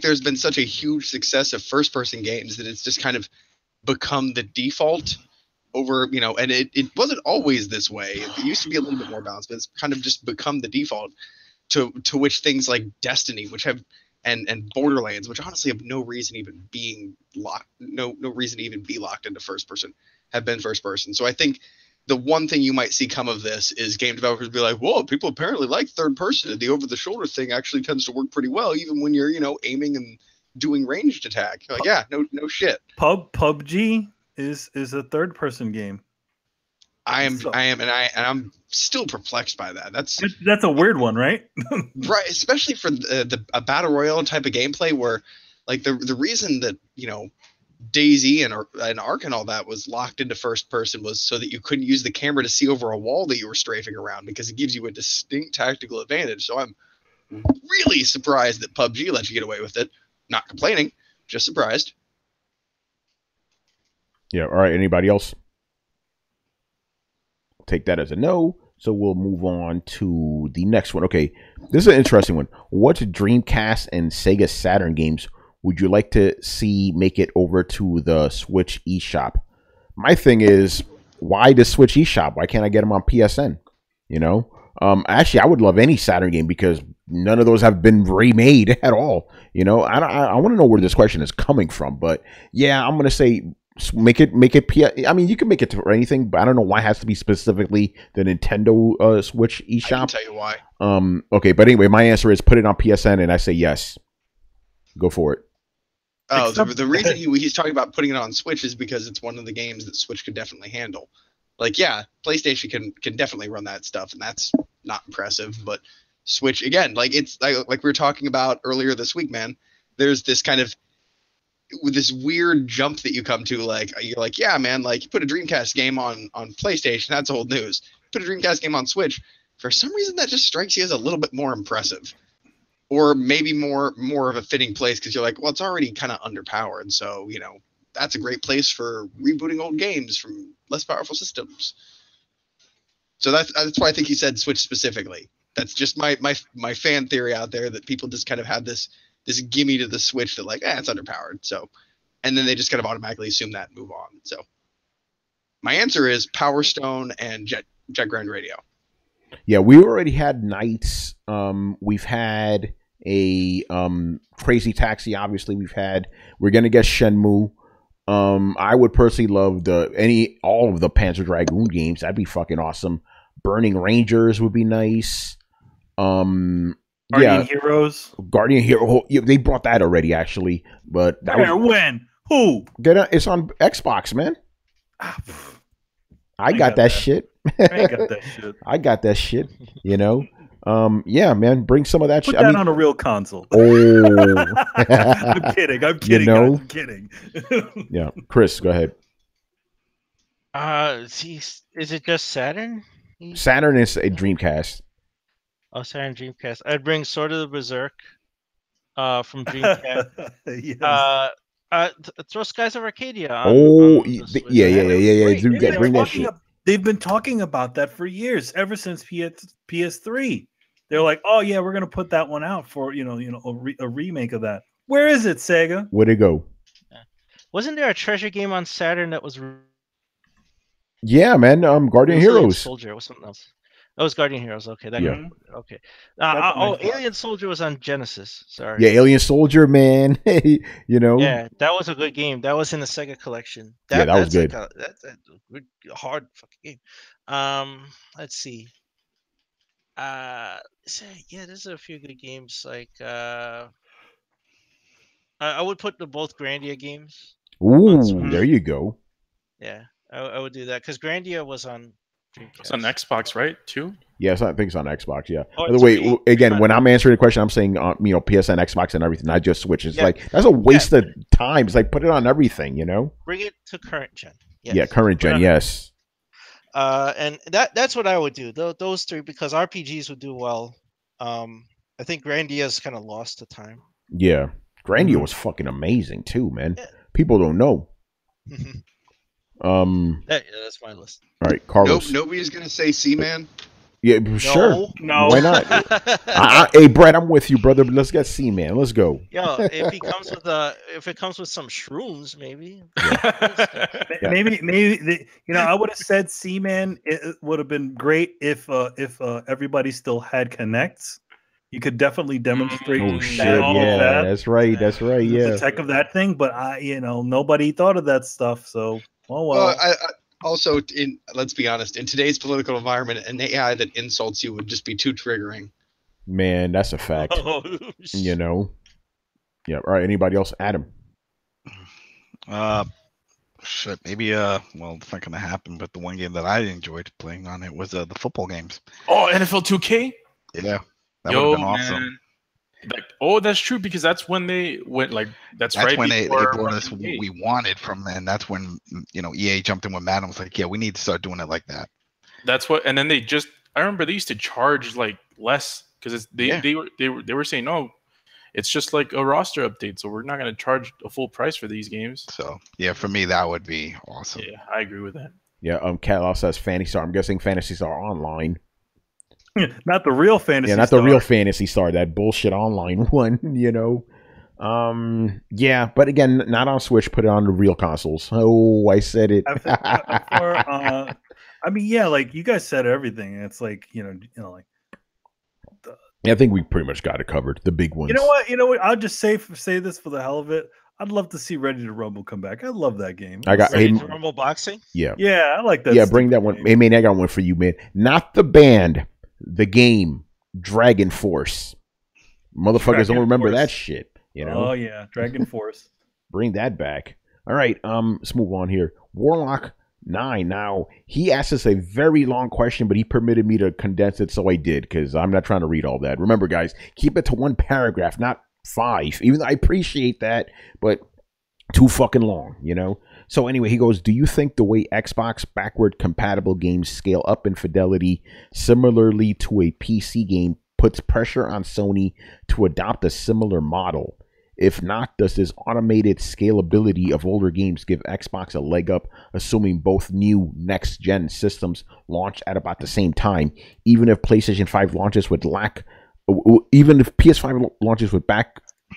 Speaker 4: there's been such a huge success of first person games that it's just kind of become the default over, and it wasn't always this way. It used to be a little bit more balanced, but it's kind of just become the default to which things like Destiny, which have and Borderlands, which honestly have no reason even being locked, no reason to even be locked into first person, have been first person. So I think the one thing you might see come of this is game developers be like, whoa, people apparently like third person, and the over the shoulder thing actually tends to work pretty well, even when you're, aiming and doing ranged attack. You're like, yeah, no shit.
Speaker 2: PUBG is a third person game.
Speaker 4: I'm still perplexed by that.
Speaker 2: That's a weird one, right?
Speaker 4: Right, especially for a battle royale type of gameplay where, like, the reason that DayZ and Ark and all that was locked into first person was so that you couldn't use the camera to see over a wall that you were strafing around, because it gives you a distinct tactical advantage. So I'm really surprised that PUBG lets you get away with it. Not complaining, just surprised.
Speaker 1: Yeah. All right. Anybody else? Take that as a no. So we'll move on to the next one. Okay, this is an interesting one. What Dreamcast and Sega Saturn games would you like to see make it over to the Switch eShop? My thing is, why the Switch eShop? Why can't I get them on PSN? Actually, I would love any Saturn game because none of those have been remade at all. I want to know where this question is coming from, but yeah, I'm gonna say make it. I mean, you can make it to anything, but I don't know why it has to be specifically the Nintendo Switch eShop. I
Speaker 4: can tell you why.
Speaker 1: Okay, but anyway, my answer is put it on PSN, and I say yes. Go for it.
Speaker 4: Oh, the reason he's talking about putting it on Switch is because it's one of the games that Switch could definitely handle. Like, yeah, PlayStation can definitely run that stuff, and that's not impressive. But Switch, again, like it's like we were talking about earlier this week, man. There's this kind of with this weird jump that you come to, like you're like, yeah, man, like you put a Dreamcast game on PlayStation, that's old news. Put a Dreamcast game on Switch, for some reason that just strikes you as a little bit more impressive. Or maybe more of a fitting place because you're like, well, it's already kind of underpowered. So, that's a great place for rebooting old games from less powerful systems. So that's why I think he said Switch specifically. That's just my fan theory out there, that people just kind of have this gimme to the Switch that like, it's underpowered. So, and then they just kind of automatically assume that and move on. So my answer is Power Stone and Jet Grand Radio.
Speaker 1: Yeah, we already had Knights. We've had a Crazy Taxi. Obviously, we're gonna get Shenmue. I would personally love all of the Panzer Dragoon games. That'd be fucking awesome. Burning Rangers would be nice.
Speaker 2: Guardian Heroes.
Speaker 1: Guardian Hero. Yeah, they brought that already, actually. But
Speaker 2: when? Who?
Speaker 1: It's on Xbox, man. I got that shit.
Speaker 2: I got that shit.
Speaker 1: I got that shit. You know. Yeah, man, bring some of that shit.
Speaker 2: Put that on a real console.
Speaker 1: Oh,
Speaker 2: I'm kidding. You know? Guys, I'm kidding.
Speaker 1: Yeah, Chris, go ahead.
Speaker 7: Is it just Saturn?
Speaker 1: Saturn is a Dreamcast.
Speaker 7: Oh, Saturn Dreamcast. I'd bring Sword of the Berserk from Dreamcast.
Speaker 2: Yes.
Speaker 7: Throw Skies of Arcadia.
Speaker 1: Yeah. Bring that shit.
Speaker 2: They've been talking about that for years, ever since PS3. They're like, oh yeah, we're gonna put that one out for a remake of that. Where is it, Sega?
Speaker 1: Where'd it go?
Speaker 7: Wasn't there a treasure game on Saturn that was?
Speaker 1: Yeah, man. Guardian Heroes.
Speaker 7: Soldier was something else. That was Guardian Heroes. Okay, okay. Alien Soldier was on Genesis. Sorry.
Speaker 1: Yeah, Alien Soldier, man.
Speaker 7: Yeah, that was a good game. That was in the Sega collection. That
Speaker 1: was good.
Speaker 7: That's a good, hard fucking game. Let's see. There's a few good games. Like I would put both Grandia games.
Speaker 1: Ooh, there you go.
Speaker 7: Yeah, I would do that because Grandia was on Dreamcast.
Speaker 6: It's on Xbox, right? Too?
Speaker 1: Yes, I think it's on Xbox. Yeah. By the way, again, when I'm answering the question, I'm saying PSN, Xbox, and everything. Not just Switch. It's like that's a waste of time. It's like put it on everything.
Speaker 7: Bring it to current gen.
Speaker 1: Yes. Yeah, current gen. Yes.
Speaker 7: And that's what I would do. Those three, because RPGs would do well. I think Grandia's kind of lost to time.
Speaker 1: Yeah, Grandia was fucking amazing too, man. Yeah. People don't know.
Speaker 7: That's my list.
Speaker 1: All right, Carlos.
Speaker 4: Nobody's gonna say Seaman.
Speaker 1: Yeah, sure.
Speaker 2: No.
Speaker 1: Why not? Hey, Brett, I'm with you, brother. But let's get Seaman. Let's go.
Speaker 7: Yo, if it comes with some shrooms, maybe.
Speaker 2: Yeah. Maybe. I would have said Seaman. It would have been great if everybody still had Kinects. You could definitely demonstrate.
Speaker 1: Oh shit! Yeah, that's right. Yeah,
Speaker 2: the tech of that thing, but nobody thought of that stuff. So, well.
Speaker 4: Also, let's be honest, in today's political environment, an AI that insults you would just be too triggering.
Speaker 1: Man, that's a fact. Yeah. All right. Anybody else? Adam.
Speaker 5: Shit. Maybe. Well, it's not gonna happen. But the one game that I enjoyed playing on it was the football games.
Speaker 6: Oh, NFL 2K.
Speaker 5: Yeah. That would have been awesome.
Speaker 6: Man. That's true, because that's when they went that's right
Speaker 5: when they brought us what we wanted from, and that's when EA jumped in with Madden, was like, yeah, we need to start doing it like that.
Speaker 6: That's what, and then I remember they used to charge less, because they were saying, no, it's just like a roster update, so we're not going to charge a full price for these games.
Speaker 5: So yeah, for me that would be awesome.
Speaker 6: Yeah, I agree with that.
Speaker 1: Yeah, Cat Law says Fantasy Star. I'm guessing Fantasy Star Online.
Speaker 2: Not the real Fantasy Star.
Speaker 1: Yeah, not the real Fantasy Star, that bullshit online one, Yeah, but again, not on Switch, put it on the real consoles. Oh, I said it.
Speaker 2: I mean, you guys said everything. It's I
Speaker 1: think we pretty much got it covered. The big ones.
Speaker 2: You know what? I'll just say this for the hell of it. I'd love to see Ready to Rumble come back. I love that game.
Speaker 7: Ready to Rumble boxing?
Speaker 1: Yeah.
Speaker 2: Yeah, I like that.
Speaker 1: Yeah, bring that one. Hey, man, I got one for you, man. Not the band. The game, Dragon Force. Motherfuckers don't remember that shit,
Speaker 2: Oh yeah, Dragon Force.
Speaker 1: Bring that back. All right, let's move on here. Warlock 9. Now, he asked us a very long question, but he permitted me to condense it, so I did, because I'm not trying to read all that. Remember, guys, keep it to one paragraph, not 5. Even though I appreciate that, but too fucking long, So anyway, he goes, do you think the way Xbox backward compatible games scale up in fidelity similarly to a PC game puts pressure on Sony to adopt a similar model? If not, does this automated scalability of older games give Xbox a leg up, assuming both new next-gen systems launch at about the same time, even if PlayStation 5 launches with even if PS5 launches with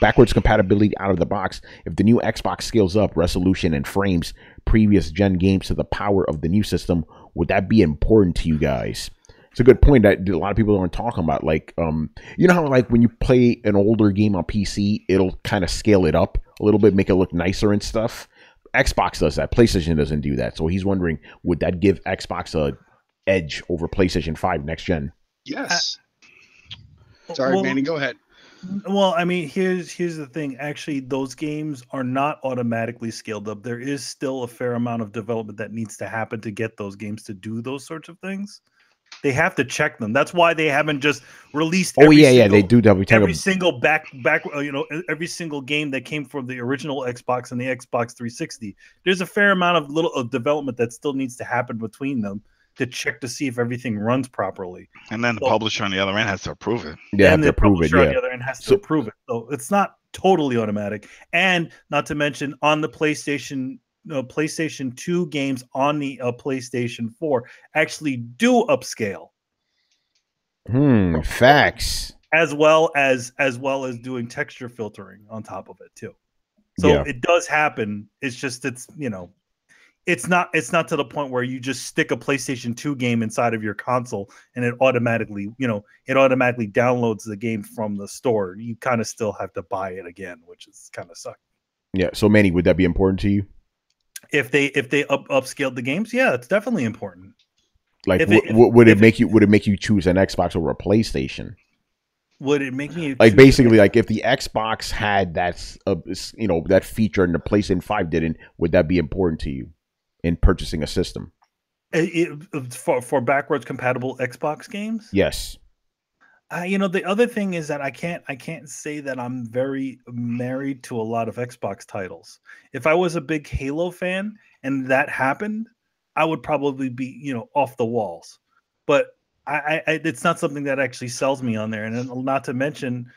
Speaker 1: backwards compatibility out of the box? If the new Xbox scales up resolution and frames previous gen games to the power of the new system, would that be important to you guys? It's a good point that a lot of people aren't talking about. Like, you know how like when you play an older game on PC, it'll kind of scale it up a little bit, make it look nicer and stuff. Xbox does that. PlayStation doesn't do that. So he's wondering, would that give Xbox a edge over PlayStation 5 next gen?
Speaker 4: Yes. Sorry, Manny, go ahead.
Speaker 2: Well, I mean, here's the thing. Actually, those games are not automatically scaled up. There is still a fair amount of development that needs to happen to get those games to do those sorts of things. They have to check them. That's why they haven't just released.
Speaker 1: They do.
Speaker 2: Every single every single game that came from the original Xbox and the Xbox 360. There's a fair amount of development that still needs to happen between them to check to see if everything runs properly.
Speaker 5: And then the publisher on the other end has to approve it.
Speaker 1: Yeah, and the publisher
Speaker 2: on the other end has to approve it. So it's not totally automatic. And not to mention on the PlayStation 2 games on the PlayStation 4 actually do upscale.
Speaker 1: Facts.
Speaker 2: As well as doing texture filtering on top of it too. So it does happen. It's just it's not to the point where you just stick a PlayStation 2 game inside of your console and it automatically downloads the game from the store. You kind of still have to buy it again, which is kind of sucky.
Speaker 1: Yeah. So Manny, would that be important to you?
Speaker 2: If they upscaled the games, yeah, it's definitely important.
Speaker 1: Like, would it make you choose an Xbox over a PlayStation?
Speaker 2: Would it make me
Speaker 1: like basically like if the Xbox had that that feature and the PlayStation 5 didn't? Would that be important to you in purchasing a system?
Speaker 2: For backwards compatible Xbox games?
Speaker 1: Yes.
Speaker 2: The other thing is that I can't say that I'm very married to a lot of Xbox titles. If I was a big Halo fan and that happened, I would probably be, off the walls. But it's not something that actually sells me on there. And not to mention,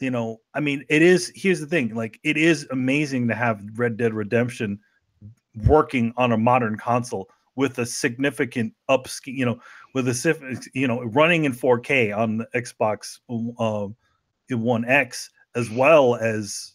Speaker 2: here's the thing, like it is amazing to have Red Dead Redemption working on a modern console with a significant running in 4K on the Xbox One X, as well as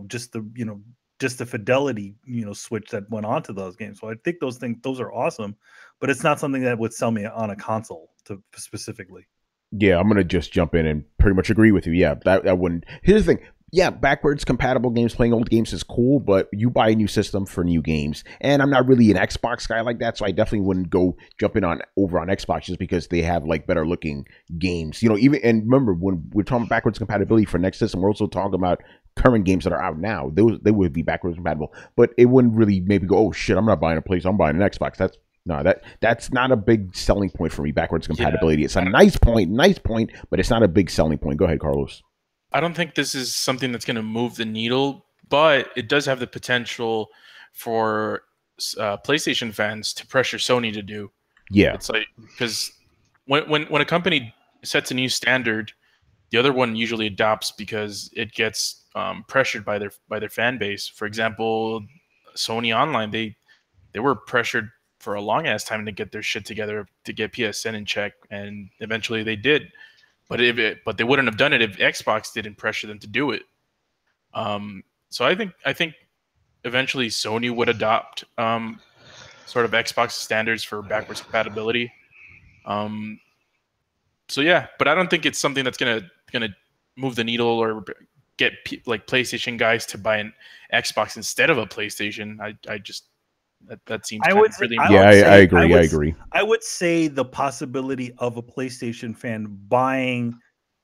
Speaker 2: just the fidelity switch that went onto those games. So I think those are awesome, but it's not something that would sell me on a console specifically.
Speaker 1: Yeah, I'm gonna just jump in and pretty much agree with you. Yeah, that wouldn't. Here's the thing. Yeah, backwards compatible games, playing old games is cool, but you buy a new system for new games. And I'm not really an Xbox guy like that, so I definitely wouldn't go jumping over on Xbox just because they have like better looking games. Even and remember when we're talking backwards compatibility for next system, we're also talking about current games that are out now. They would be backwards compatible, but it wouldn't really maybe go, oh shit, I'm not buying a PlayStation, I'm buying an Xbox. That's not a big selling point for me. Backwards compatibility. It's a nice point, but it's not a big selling point. Go ahead, Carlos.
Speaker 6: I don't think this is something that's going to move the needle, but it does have the potential for PlayStation fans to pressure Sony to do.
Speaker 1: Yeah,
Speaker 6: it's like because when a company sets a new standard, the other one usually adopts because it gets pressured by their fan base. For example, Sony Online, they were pressured for a long ass time to get their shit together to get PSN in check, and eventually they did. But they wouldn't have done it if Xbox didn't pressure them to do it. So I think eventually Sony would adopt sort of Xbox standards for backwards compatibility. So yeah, but I don't think it's something that's gonna move the needle or get like PlayStation guys to buy an Xbox instead of a PlayStation. I just that seems really.
Speaker 1: I agree.
Speaker 2: I would say the possibility of a PlayStation fan buying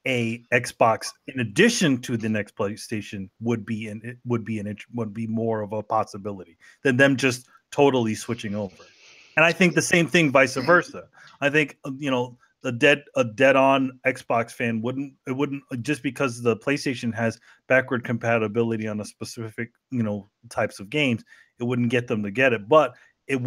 Speaker 2: a Xbox in addition to the next PlayStation would be more of a possibility than them just totally switching over. And I think the same thing vice versa. I think a dead-on Xbox fan wouldn't just because the PlayStation has backward compatibility on a specific types of games, it wouldn't get them to get it, but it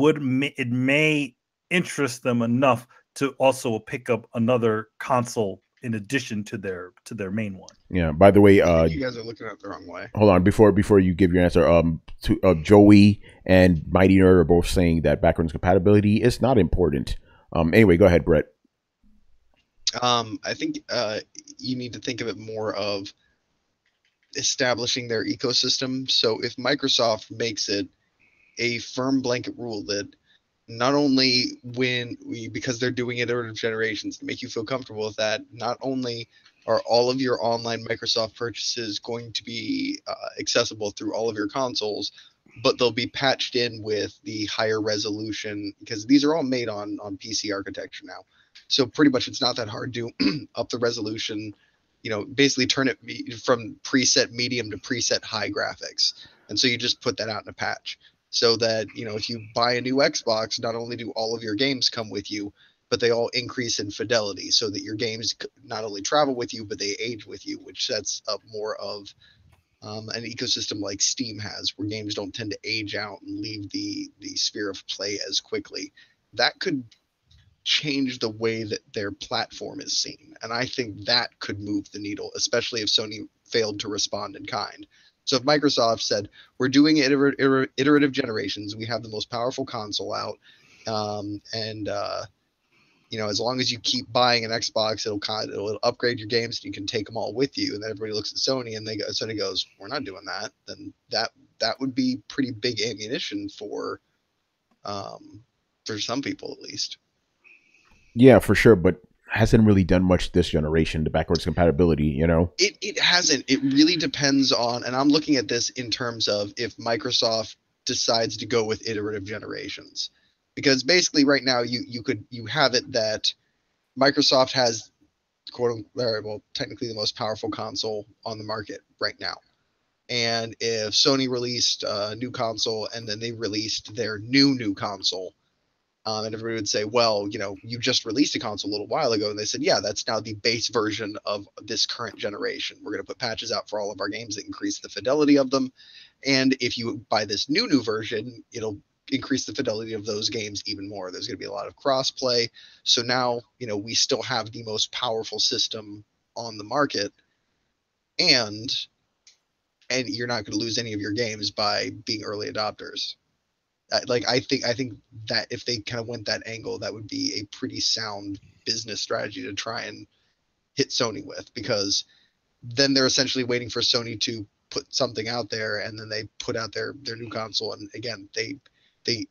Speaker 2: may interest them enough to also pick up another console in addition to their main one.
Speaker 1: Yeah. By the way,
Speaker 4: you guys are looking at it the wrong way.
Speaker 1: Hold on, before you give your answer, Joey and Mighty Nerd are both saying that backwards compatibility is not important. Anyway, go ahead, Brett.
Speaker 4: I think you need to think of it more of establishing their ecosystem. So if Microsoft makes it a firm blanket rule that not only because they're doing iterative generations to make you feel comfortable with that, not only are all of your online Microsoft purchases going to be accessible through all of your consoles, but they'll be patched in with the higher resolution, because these are all made on PC architecture now. So pretty much it's not that hard to up the resolution, basically turn it from preset medium to preset high graphics. And so you just put that out in a patch. So that, if you buy a new Xbox, not only do all of your games come with you, but they all increase in fidelity so that your games not only travel with you, but they age with you, which sets up more of an ecosystem like Steam has, where games don't tend to age out and leave the sphere of play as quickly. That could change the way that their platform is seen. And I think that could move the needle, especially if Sony failed to respond in kind. So if Microsoft said, we're doing iterative generations, we have the most powerful console out, as long as you keep buying an Xbox, it'll upgrade your games and you can take them all with you. And then everybody looks at Sony and Sony goes, we're not doing that. Then that would be pretty big ammunition for some people at least.
Speaker 1: Yeah, for sure, but hasn't really done much this generation, the backwards compatibility,
Speaker 4: It hasn't. It really depends on, and I'm looking at this in terms of if Microsoft decides to go with iterative generations. Because basically right now you have it that Microsoft has technically the most powerful console on the market right now. And if Sony released a new console and then they released their new console, and everybody would say, well, you just released a console a little while ago. And they said, yeah, that's now the base version of this current generation. We're going to put patches out for all of our games that increase the fidelity of them. And if you buy this new version, it'll increase the fidelity of those games even more. There's going to be a lot of cross-play. So now, we still have the most powerful system on the market. And you're not going to lose any of your games by being early adopters. I think that if they kind of went that angle, that would be a pretty sound business strategy to try and hit Sony with, because then they're essentially waiting for Sony to put something out there, and then they put out their new console, and again they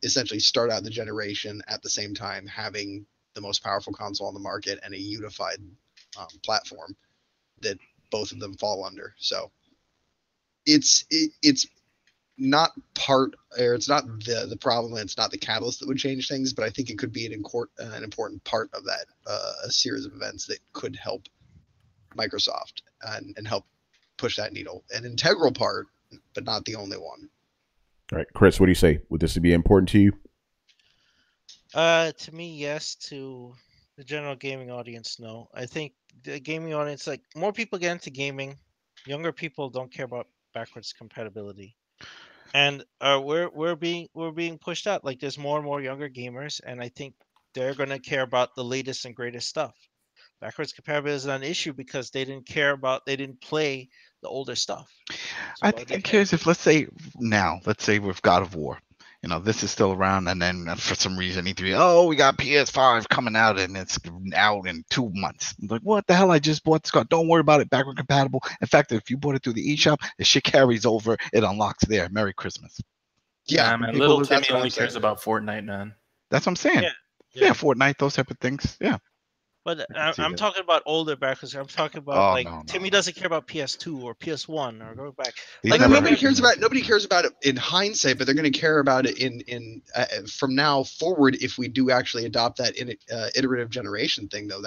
Speaker 4: essentially start out the generation at the same time having the most powerful console on the market and a unified platform that both of them fall under. So it's not it's not the problem, and it's not the catalyst that would change things, but I think it could be an important part of that a series of events that could help Microsoft and help push that needle. An integral part, but not the only one.
Speaker 1: All right, Chris, what do you say? Would this be important to you?
Speaker 7: To me, yes. To the general gaming audience, no. I think the gaming audience, like, more people get into gaming. Younger people don't care about backwards compatibility. And we're being pushed out. Like, there's more and more younger gamers, and I think they're gonna care about the latest and greatest stuff. Backwards compatibility is not an issue because they didn't play the older stuff. So
Speaker 5: I think I'm curious if let's say with God of War, this is still around, and then for some reason E3, we got PS5 coming out and it's out in 2 months. I'm like, what the hell? I just bought this car. Don't worry about it. Backward compatible. In fact, if you bought it through the eShop, the shit carries over. It unlocks there. Merry Christmas.
Speaker 6: Yeah, man. Little Timmy only cares about Fortnite, man.
Speaker 5: That's what I'm saying. Yeah, Fortnite, those type of things. Yeah.
Speaker 7: But I'm talking about older backwards. I'm talking about Timmy doesn't care about PS2 or PS1 or go back.
Speaker 4: Nobody cares about it in hindsight, but they're going to care about it in from now forward if we do actually adopt that iterative generation thing. Though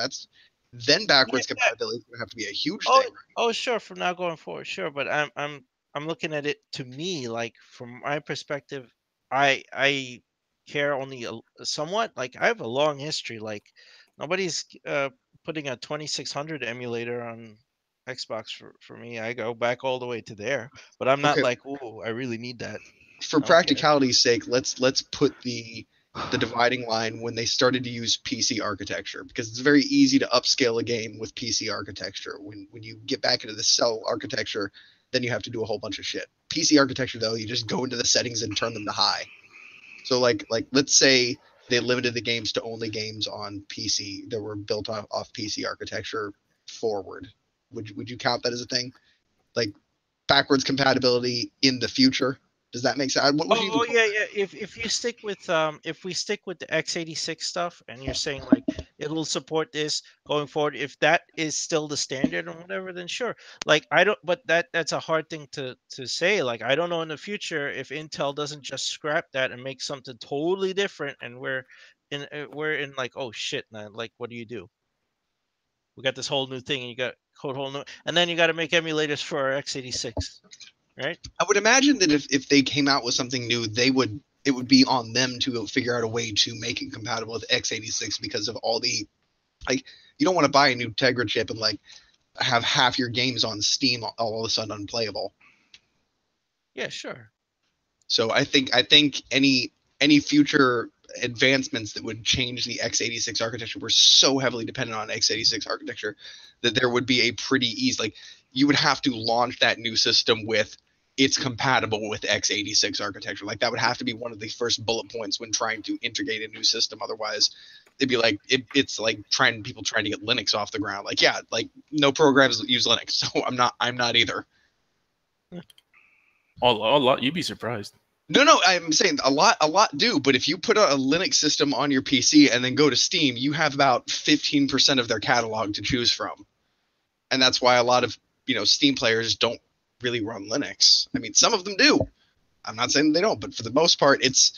Speaker 4: then backwards compatibility is going to have to be a huge thing. Right?
Speaker 7: Oh, sure. From now going forward, sure. But I'm looking at it, to me, like, from my perspective, I care only somewhat. Like, I have a long history. Like, nobody's putting a 2600 emulator on Xbox for me. I go back all the way to there, but I'm not like, oh, I really need that.
Speaker 4: For practicality's sake, let's put the the dividing line when they started to use PC architecture, because it's very easy to upscale a game with PC architecture. When you get back into the cell architecture, then you have to do a whole bunch of shit. PC architecture, though, you just go into the settings and turn them to high. So like let's say they limited the games to only games on PC that were built off PC architecture forward. Would you count that as a thing? Like backwards compatibility in the future? Does that make sense?
Speaker 7: Yeah. If you stick with if we stick with the x86 stuff, and you're saying like it'll support this going forward, if that is still the standard or whatever, then sure. Like I don't, but that's a hard thing to say. Like I don't know in the future if Intel doesn't just scrap that and make something totally different, and we're in like, oh shit, man, like what do you do? We got this whole new thing, and you got whole new, and then you got to make emulators for our x86. Right?
Speaker 4: I would imagine that if they came out with something new, it would be on them to figure out a way to make it compatible with x86, because of all the, like, you don't want to buy a new Tegra chip and like have half your games on Steam all of a sudden unplayable.
Speaker 7: Yeah, sure.
Speaker 4: So I think any future advancements that would change the x86 architecture were so heavily dependent on x86 architecture that there would be a pretty easy, like, you would have to launch that new system with it's compatible with x86 architecture. Like that would have to be one of the first bullet points when trying to integrate a new system. Otherwise, it'd be like it's like people trying to get Linux off the ground. Like, yeah, like no programs use Linux, so I'm not either.
Speaker 6: A lot. You'd be surprised.
Speaker 4: No, I'm saying a lot do. But if you put a Linux system on your PC and then go to Steam, you have about 15% of their catalog to choose from, and that's why a lot of Steam players don't really run Linux. I mean, some of them do. I'm not saying they don't, but for the most part, it's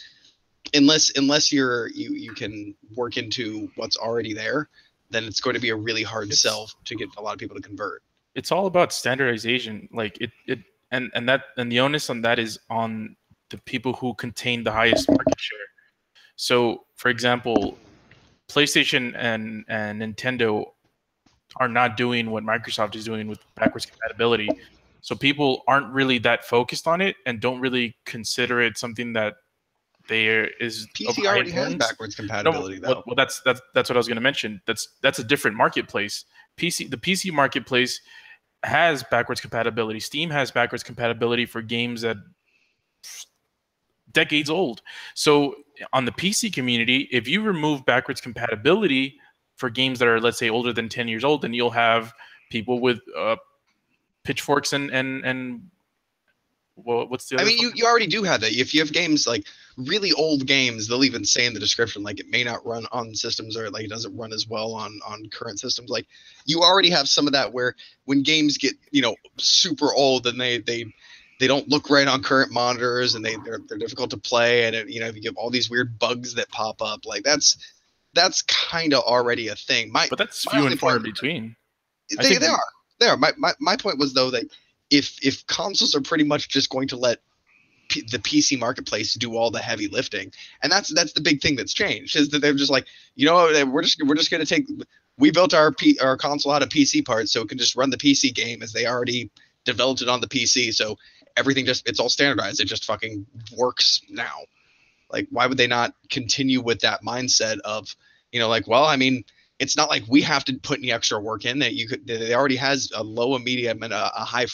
Speaker 4: unless you can work into what's already there, then it's going to be a really hard sell to get a lot of people to convert.
Speaker 6: It's all about standardization. Like and the onus on that is on the people who contain the highest market share. So, for example, PlayStation and Nintendo are not doing what Microsoft is doing with backwards compatibility. So people aren't really that focused on it and don't really consider it something that is
Speaker 4: PC already has backwards compatibility, though.
Speaker 6: Well, that's what I was going to mention. That's a different marketplace. The PC marketplace has backwards compatibility. Steam has backwards compatibility for games that decades old. So on the PC community, if you remove backwards compatibility for games that are, let's say, older than 10 years old, then you'll have people with pitchforks and what's the other?
Speaker 4: I mean, you already do have that. If you have games like really old games, they'll even say in the description like it may not run on systems, or like it doesn't run as well on current systems. Like you already have some of that where when games get super old, then they don't look right on current monitors, and they're difficult to play, and you get all these weird bugs that pop up. Like that's kind of already a thing.
Speaker 6: But that's few and far between.
Speaker 4: They are. My point was, though, that if consoles are pretty much just going to let the PC marketplace do all the heavy lifting, and that's the big thing that's changed, is that they're just like, we're just going to we built our console out of PC parts so it can just run the PC game as they already developed it on the PC. So everything it's all standardized. It just fucking works now. Like, why would they not continue with that mindset of, like, well, I mean, it's not like we have to put any extra work in. That they already has a low, a medium, and a high,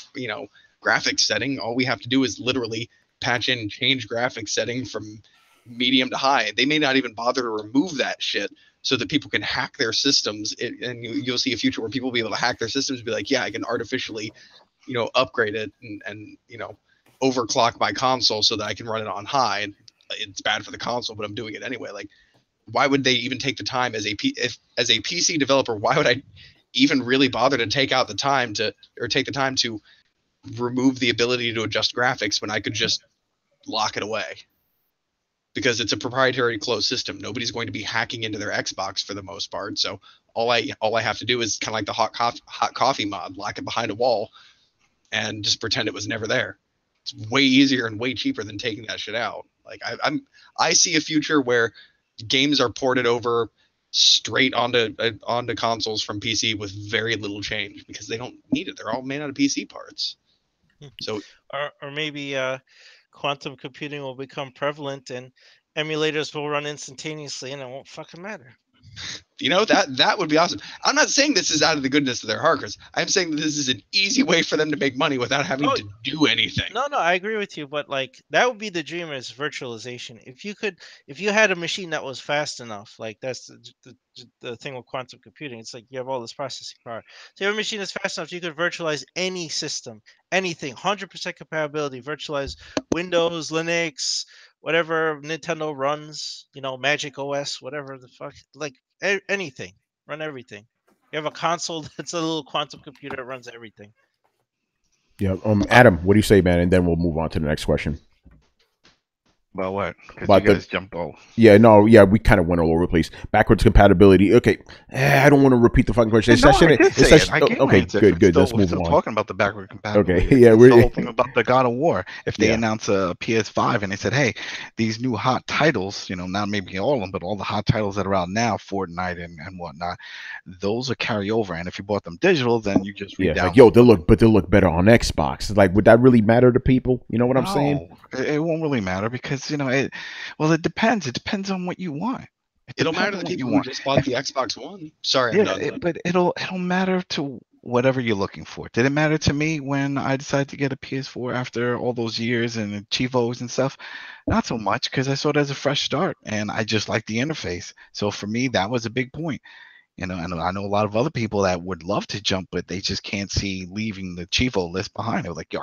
Speaker 4: graphics setting. All we have to do is literally patch in and change graphics setting from medium to high. They may not even bother to remove that shit so that people can hack their systems. And you'll see a future where people will be able to hack their systems and be like, yeah, I can artificially, upgrade it and overclock my console so that I can run it on high. And it's bad for the console, but I'm doing it anyway. Like, why would they even take the time as a PC developer? Why would I even really bother to take the time to remove the ability to adjust graphics when I could just lock it away? Because it's a proprietary closed system. Nobody's going to be hacking into their Xbox for the most part. So all I have to do is kind of like the hot coffee mod, lock it behind a wall, and just pretend it was never there. It's way easier and way cheaper than taking that shit out. Like I see a future where games are ported over straight onto consoles from PC with very little change because they don't need it. They're all made out of PC parts. So
Speaker 7: or maybe quantum computing will become prevalent, and emulators will run instantaneously, and it won't fucking matter.
Speaker 4: You know, that would be awesome. I'm not saying this is out of the goodness of their heart, Chris. I'm saying that this is an easy way for them to make money without having to do anything.
Speaker 7: No, I agree with you, but like that would be the dream is virtualization. If you had a machine that was fast enough, like that's the thing with quantum computing. It's like you have all this processing power. So you have a machine that's fast enough, you could virtualize any system, anything, 100% compatibility, virtualize Windows, Linux, whatever Nintendo runs, you know, Magic OS, whatever the fuck, like anything, run everything. You have a console that's a little quantum computer that runs everything.
Speaker 1: Yeah. Adam, what do you say, man? And then we'll move on to the next question.
Speaker 5: About what? Because you guys jumped all.
Speaker 1: Yeah, no, yeah, we kind of went all over the place. Backwards compatibility. Okay, I don't want to repeat the fucking question.
Speaker 5: Okay,
Speaker 1: good. Let's move on.
Speaker 5: Talking about the backward compatibility.
Speaker 1: Okay, yeah,
Speaker 5: we're the whole thing about the God of War. If they announce a PS5 and they said, "Hey, these new hot titles, you know, not maybe all of them, but all the hot titles that are out now, Fortnite and whatnot, those are carryover. And if you bought them digital, then you just
Speaker 1: like, yo, they'll look better on Xbox. Like, would that really matter to people? You know what I'm saying?
Speaker 5: It won't really matter because you know it depends. It depends on what you want.
Speaker 4: It'll matter to the people who just bought the Xbox One. Sorry,
Speaker 5: but it'll matter to whatever you're looking for. Did it matter to me when I decided to get a PS4 after all those years and Chivos and stuff? Not so much because I saw it as a fresh start and I just like the interface. So for me, that was a big point. You know, and I know a lot of other people that would love to jump, but they just can't see leaving the Chivo list behind. They're like, yo,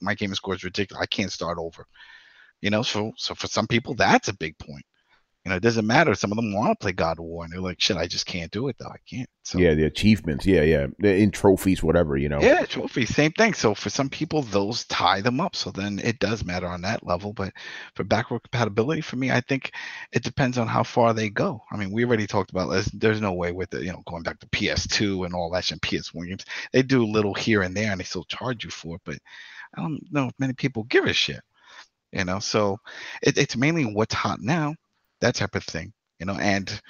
Speaker 5: my gaming score is ridiculous. I can't start over. You know, so for some people, that's a big point. You know, it doesn't matter. Some of them want to play God of War, and they're like, shit, I just can't do it, though. I can't. So,
Speaker 1: yeah, the achievements. Yeah. In trophies, whatever, you know.
Speaker 5: Yeah, trophies, same thing. So for some people, those tie them up. So then it does matter on that level. But for backward compatibility, for me, I think it depends on how far they go. I mean, we already talked about this. There's no way with it, you know, going back to PS2 and all that shit, PS1 games. They do a little here and there, and they still charge you for it. But I don't know if many people give a shit. You know, so it's mainly what's hot now, that type of thing, you know, and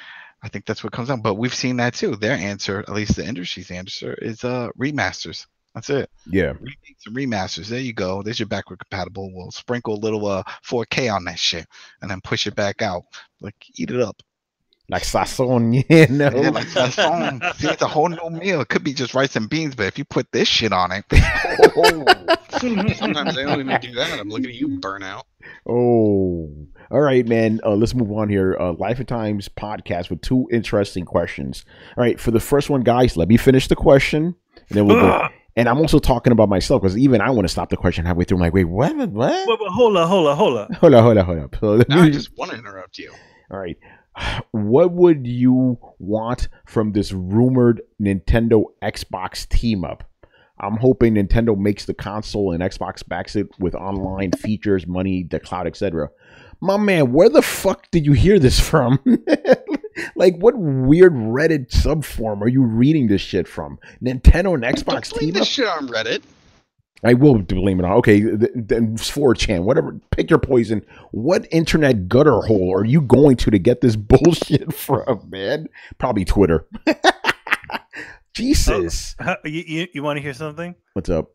Speaker 5: I think that's what comes down. But we've seen that too. Their answer, at least the industry's answer, is remasters. That's it.
Speaker 1: Yeah.
Speaker 5: Remakes and remasters. There you go. There's your backward compatible. We'll sprinkle a little 4K on that shit and then push it back out. Like, eat it up.
Speaker 1: Like sazon, you know.
Speaker 5: Yeah, like sazon. See, it's a whole new meal. It could be just rice and beans, but if you put this shit on it,
Speaker 4: sometimes they don't even do that. I'm looking at you, Burnout.
Speaker 1: Oh, all right, man. Let's move on here. Life and Times podcast with two interesting questions. All right, for the first one, guys, let me finish the question, and then we'll go. And I'm also talking about myself because even I want to stop the question halfway through. I'm like, wait, what?
Speaker 2: Hold up.
Speaker 1: So
Speaker 4: now I just want to interrupt you.
Speaker 1: All right. What would you want from this rumored Nintendo Xbox team up? I'm hoping Nintendo makes the console and Xbox backs it with online features, money, the cloud, etc. My man, where the fuck did you hear this from? Like, what weird Reddit subform are you reading this shit from? Nintendo and Xbox
Speaker 4: Don't
Speaker 1: team
Speaker 4: this
Speaker 1: up?
Speaker 4: Shit on Reddit.
Speaker 1: I will blame it on. Okay, then 4chan, whatever. Pick your poison. What internet gutter hole are you going to get this bullshit from, man? Probably Twitter. Jesus.
Speaker 2: You want to hear something?
Speaker 1: What's up?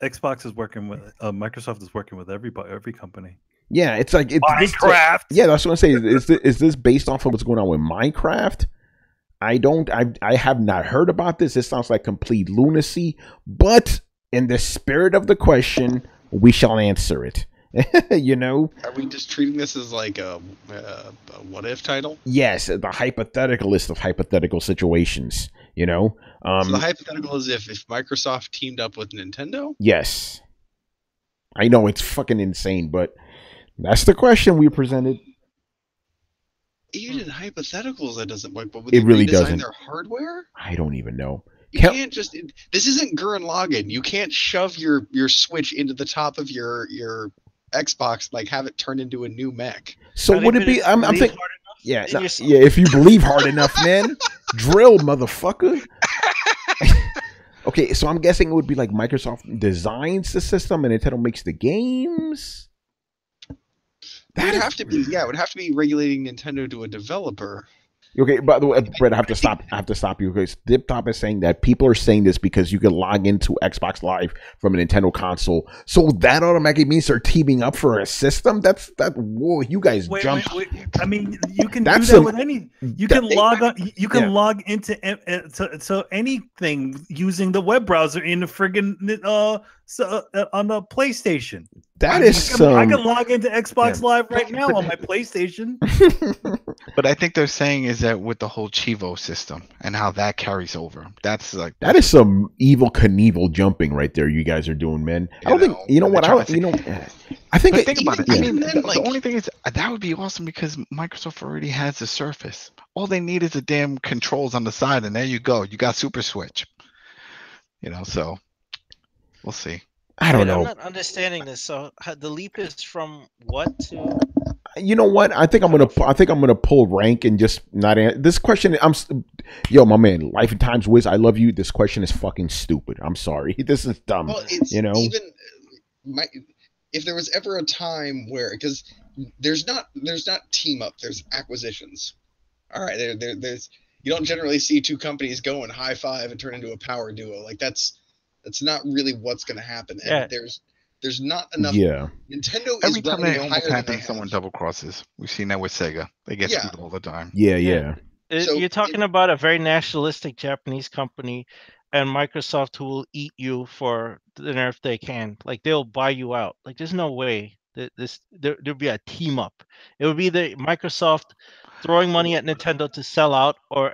Speaker 2: Xbox is working with Microsoft is working with every company.
Speaker 1: Yeah, it's like
Speaker 2: Minecraft.
Speaker 1: Yeah, that's what I'm saying. Is this based off of what's going on with Minecraft? I have not heard about this. This sounds like complete lunacy, but in the spirit of the question, we shall answer it. You know?
Speaker 4: Are we just treating this as like a what if title?
Speaker 1: Yes, the hypothetical list of hypothetical situations, you know?
Speaker 4: So the hypothetical is if Microsoft teamed up with Nintendo?
Speaker 1: Yes. I know it's fucking insane, but that's the question we presented.
Speaker 4: Even in hypotheticals, that doesn't work. But would
Speaker 1: it really doesn't.
Speaker 4: Their hardware?
Speaker 1: I don't even know.
Speaker 4: You can't just. This isn't Gurren Lagann. You can't shove your Switch into the top of your Xbox, like have it turn into a new mech.
Speaker 1: So would it be? I'm thinking. Yeah, yeah. If you believe hard enough, man, drill, motherfucker. Okay, so I'm guessing it would be like Microsoft designs the system and Nintendo makes the games.
Speaker 4: It would have to be regulating Nintendo to a developer.
Speaker 1: Okay, by the way, Brett, I have to stop. I have to stop you because Dip Top is saying that people are saying this because you can log into Xbox Live from a Nintendo console, so that automatically means they're teaming up for a system. That's that. Whoa, you guys jump.
Speaker 2: Wait. I mean, you can do that with any. You can log on. You can log into so anything using the web browser in the friggin' on the PlayStation.
Speaker 1: I
Speaker 2: can log into Xbox Live right now on my PlayStation.
Speaker 5: But I think they're saying is that with the whole Chivo system and how that carries over. That
Speaker 1: is some evil Knievel jumping right there. You guys are doing, man. I don't think you know what I think.
Speaker 5: Think about it. I mean, the only thing is that would be awesome because Microsoft already has the Surface. All they need is the damn controls on the side, and there you go. You got Super Switch. So we'll see.
Speaker 1: I don't know.
Speaker 7: I'm not understanding this. So the leap is from what to?
Speaker 1: You know what? I think I'm gonna pull rank and just not answer this question. My man, Life and Times Wiz. I love you. This question is fucking stupid. I'm sorry. This is dumb.
Speaker 4: Well, it's if there was ever a time where because there's not team up. There's acquisitions. All right. There's you don't generally see two companies go and high five and turn into a power duo. Like that's not really what's going to happen. And there's not enough.
Speaker 1: Yeah.
Speaker 4: Nintendo
Speaker 5: every
Speaker 4: is
Speaker 5: time they
Speaker 4: higher
Speaker 5: almost
Speaker 4: than
Speaker 5: happen, someone double crosses. We've seen that with Sega. They get screwed all the time.
Speaker 1: Yeah.
Speaker 7: You're talking about a very nationalistic Japanese company, and Microsoft who will eat you for the nerf they can. Like they'll buy you out. Like there's no way that there'd be a team up. It would be the Microsoft throwing money at Nintendo to sell out, or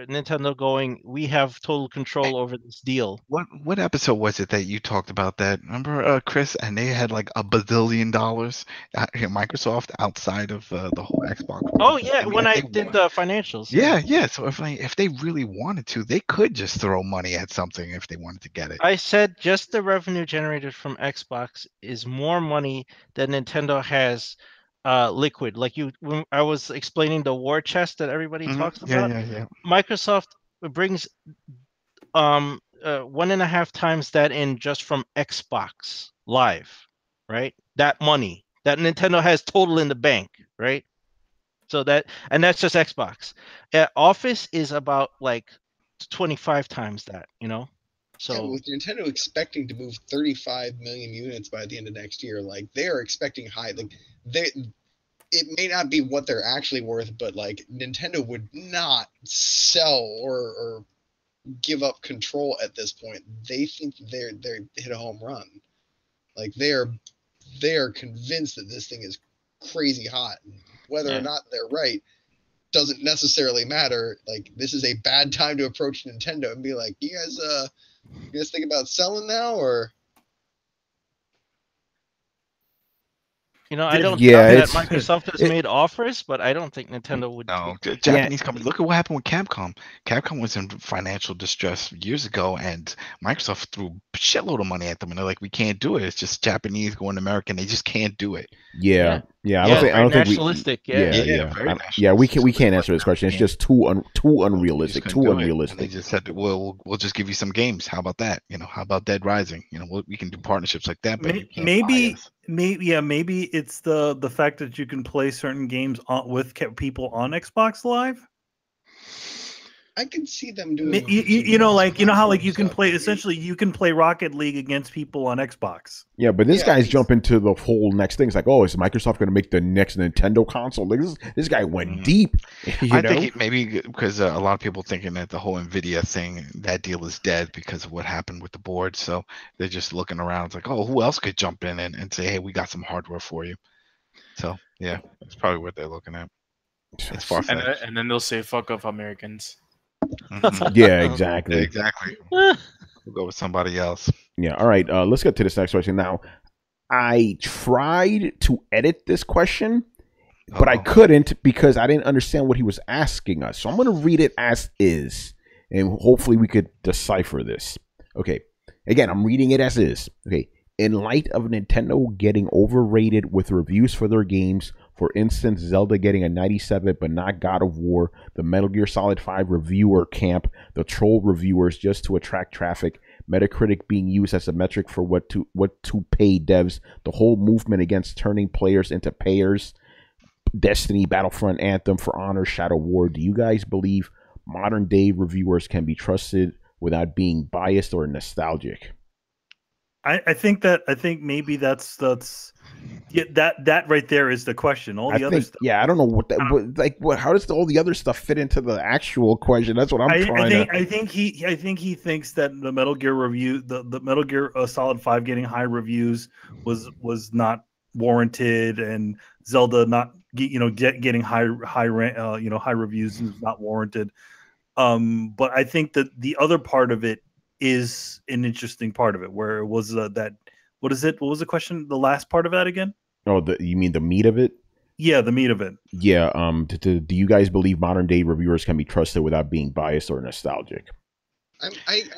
Speaker 7: Nintendo going, we have total control over this deal.
Speaker 5: What episode was it that you talked about that? Remember, Chris? And they had like $1 billion Microsoft outside of the whole Xbox.
Speaker 7: Oh yeah, when I did the financials.
Speaker 5: Yeah. So if they really wanted to, they could just throw money at something if they wanted to get it.
Speaker 7: I said just the revenue generated from Xbox is more money than Nintendo has. Liquid, like when I was explaining the war chest that everybody talks about.
Speaker 5: Yeah.
Speaker 7: Microsoft brings 1.5 times that in just from Xbox Live, right? That money that Nintendo has total in the bank, right? So that's just Xbox. Office is about like 25 times that, So
Speaker 4: with Nintendo expecting to move 35 million units by the end of next year, like they are expecting high, like it may not be what they're actually worth, but like Nintendo would not sell or give up control at this point. They think they're hit a home run. Like they are convinced that this thing is crazy hot. Whether or not they're right doesn't necessarily matter. Like this is a bad time to approach Nintendo and be like, you guys think about selling now or?
Speaker 7: I don't doubt that Microsoft has made offers, but I don't think Nintendo would.
Speaker 5: No, Japanese company. Look at what happened with Capcom. Capcom was in financial distress years ago, and Microsoft threw a shitload of money at them, and they're like, "We can't do it. It's just Japanese going to America, and they just can't do it."
Speaker 1: I don't think
Speaker 7: nationalistic.
Speaker 1: We can't answer this question. It's just too unrealistic. Too unrealistic.
Speaker 5: They just said, "We'll just give you some games. How about that? How about Dead Rising? We can do partnerships like that." But
Speaker 2: maybe it's the fact that you can play certain games with people on Xbox Live.
Speaker 4: I can see them doing.
Speaker 2: How you can play you can play Rocket League against people on Xbox.
Speaker 1: Yeah, but this guy's jumping to the whole next thing. It's like, oh, is Microsoft going to make the next Nintendo console? Like, this guy went deep.
Speaker 5: I think maybe because a lot of people thinking that the whole Nvidia thing, that deal is dead because of what happened with the board. So they're just looking around. It's like, oh, who else could jump in and say, hey, we got some hardware for you. So yeah, that's probably what they're looking at. It's far-fetched.
Speaker 6: And then they'll say, fuck off Americans.
Speaker 1: Yeah, exactly.
Speaker 5: Exactly. We'll go with somebody else.
Speaker 1: Yeah. All right. Let's get to this next question. Now, I tried to edit this question, but I couldn't because I didn't understand what he was asking us. So I'm going to read it as is, and hopefully we could decipher this. Okay. Again, I'm reading it as is. Okay. In light of Nintendo getting overrated with reviews for their games, for instance, Zelda getting a 97 but not God of War, the Metal Gear Solid 5 reviewer camp, the troll reviewers just to attract traffic, Metacritic being used as a metric for what to pay devs, the whole movement against turning players into payers, Destiny, Battlefront, Anthem, For Honor, Shadow War. Do you guys believe modern day reviewers can be trusted without being biased or nostalgic?
Speaker 2: I think maybe that's yeah, that right there is the question. All the other stuff.
Speaker 1: Yeah, I don't know what that. How does all the other stuff fit into the actual question? That's what I'm trying to.
Speaker 2: I think he thinks that the Metal Gear review, the Metal Gear Solid 5 getting high reviews was not warranted, and Zelda not getting high reviews is not warranted. But I think that the other part of it is an interesting part of it, where it was that. What is it? What was the question? The last part of that again?
Speaker 1: Oh, you mean the meat of it?
Speaker 2: Yeah, the meat of it.
Speaker 1: Yeah. Do you guys believe modern day reviewers can be trusted without being biased or nostalgic?
Speaker 4: I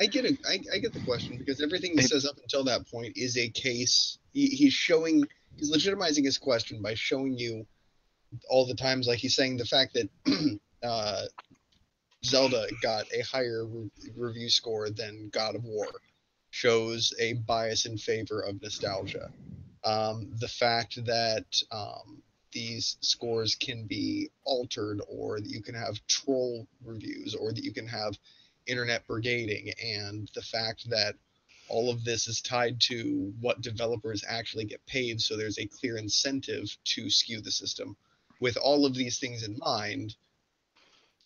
Speaker 4: get it. I get the question, because everything he says up until that point is a case. He's legitimizing his question by showing you all the times, like he's saying the fact that Zelda got a higher review score than God of War shows a bias in favor of nostalgia. The fact that these scores can be altered, or that you can have troll reviews, or that you can have internet brigading, and the fact that all of this is tied to what developers actually get paid, so there's a clear incentive to skew the system. With all of these things in mind,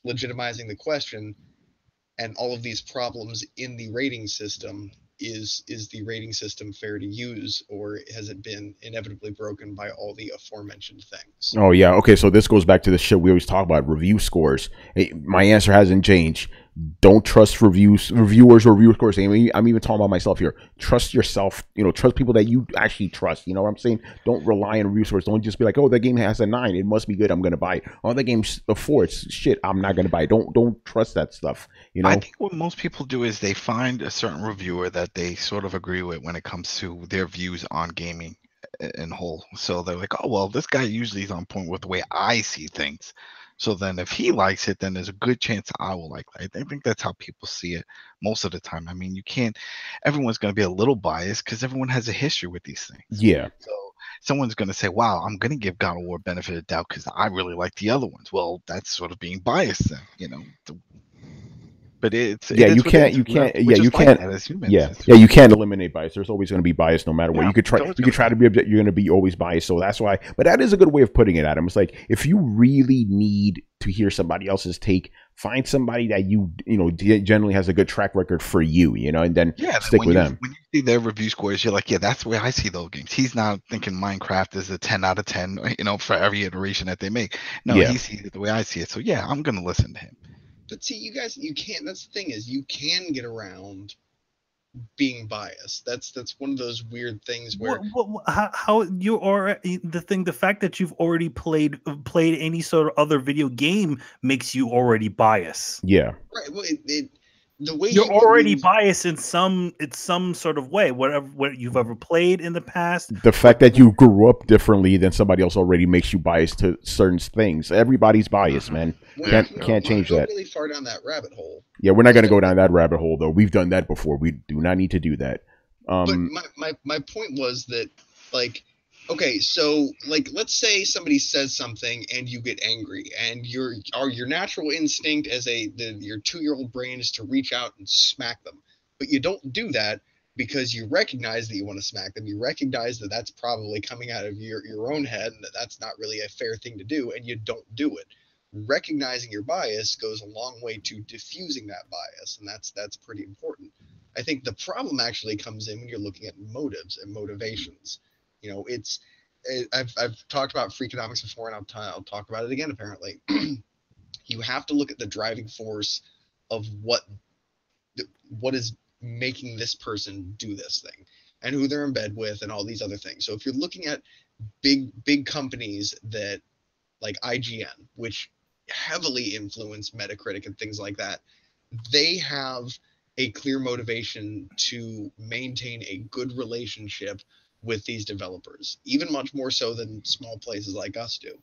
Speaker 4: legitimizing the question, and all of these problems in the rating system, is the rating system fair to use, or has it been inevitably broken by all the aforementioned things?
Speaker 1: Oh yeah, okay. So this goes back to the shit we always talk about: review scores. My answer hasn't changed. Don't trust reviewers or review scores. I'm even talking about myself here. Trust yourself. Trust people that you actually trust. You know what I'm saying? Don't rely on review scores. Don't just be like, oh, that game has a 9. It must be good. I'm gonna buy it. Oh, that game's a 4. It's shit. I'm not gonna buy it. Don't trust that stuff.
Speaker 5: I think what most people do is they find a certain reviewer that they sort of agree with when it comes to their views on gaming in whole. So they're like, oh, well, this guy usually is on point with the way I see things. So then if he likes it, then there's a good chance I will like it. I think that's how people see it most of the time. I mean, everyone's going to be a little biased because everyone has a history with these things.
Speaker 1: Yeah.
Speaker 5: So someone's going to say, wow, I'm going to give God of War benefit of doubt because I really like the other ones. Well, that's sort of being biased then, But you can't
Speaker 1: eliminate bias. There's always going to be bias no matter what. You could try to be, you're going to be always biased. So that's why. But that is a good way of putting it, Adam. It's like, if you really need to hear somebody else's take, find somebody that generally has a good track record for you, and then stick with them.
Speaker 5: When you see their review scores, you're like, yeah, that's the way I see those games. He's not thinking Minecraft is a 10 out of 10, for every iteration that they make. No, he sees it the way I see it. So yeah, I'm going to listen to him.
Speaker 4: But see, you guys, you can't. That's the thing, is you can get around being biased. That's one of those weird things where
Speaker 2: how you are the fact that you've already played any sort of other video game makes you already biased.
Speaker 1: Yeah.
Speaker 4: Right. Well, the way
Speaker 2: you're already biased in some sort of way, what you've ever played in the past.
Speaker 1: The fact that you grew up differently than somebody else already makes you biased to certain things. Everybody's biased, man. Can't change that.
Speaker 4: Really far down that rabbit hole.
Speaker 1: Yeah, we're not going to go down that rabbit hole, though. We've done that before. We do not need to do that.
Speaker 4: But my point was that, like, okay, so like, let's say somebody says something and you get angry, and your natural instinct as your 2-year-old brain is to reach out and smack them, but you don't do that because you recognize that you want to smack them. You recognize that that's probably coming out of your own head, and that's not really a fair thing to do, and you don't do it. Recognizing your bias goes a long way to diffusing that bias, and that's pretty important. I think the problem actually comes in when you're looking at motives and motivations. I've talked about Freakonomics before, and I'll talk about it again. Apparently, you have to look at the driving force of what is making this person do this thing, and who they're in bed with, and all these other things. So if you're looking at big companies that, like IGN, which heavily influence Metacritic and things like that, they have a clear motivation to maintain a good relationship with these developers, even much more so than small places like us do.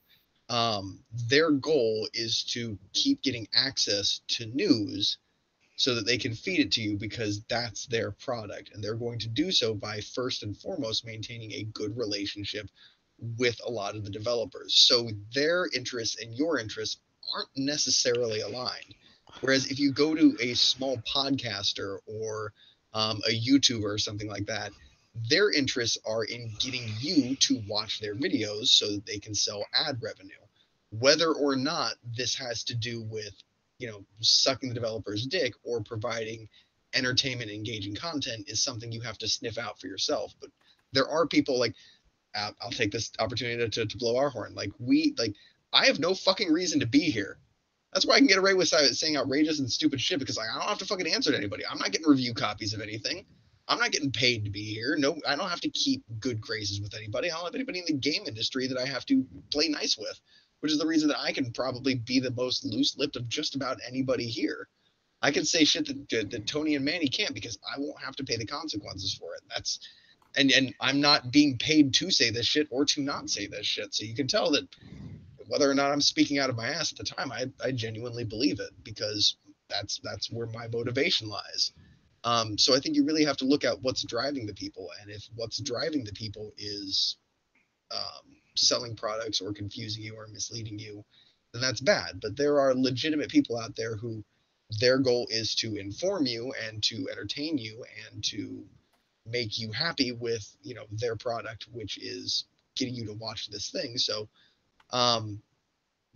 Speaker 4: Their goal is to keep getting access to news so that they can feed it to you, because that's their product, and they're going to do so by first and foremost maintaining a good relationship with a lot of the developers. So their interests and your interests aren't necessarily aligned. Whereas if you go to a small podcaster or a YouTuber or something like that, their interests are in getting you to watch their videos so that they can sell ad revenue. Whether or not this has to do with, sucking the developer's dick or providing entertainment, engaging content is something you have to sniff out for yourself. But there are people like, I'll take this opportunity to blow our horn. I have no fucking reason to be here. That's why I can get away with saying outrageous and stupid shit, because I don't have to fucking answer to anybody. I'm not getting review copies of anything. I'm not getting paid to be here. No, I don't have to keep good graces with anybody. I don't have anybody in the game industry that I have to play nice with, which is the reason that I can probably be the most loose-lipped of just about anybody here. I can say shit that Tony and Manny can't, because I won't have to pay the consequences for it. And I'm not being paid to say this shit or to not say this shit. So you can tell that whether or not I'm speaking out of my ass at the time, I genuinely believe it, because that's where my motivation lies. So I think you really have to look at what's driving the people. And if what's driving the people is selling products or confusing you or misleading you, then that's bad. But there are legitimate people out there who their goal is to inform you and to entertain you and to make you happy with, their product, which is getting you to watch this thing. So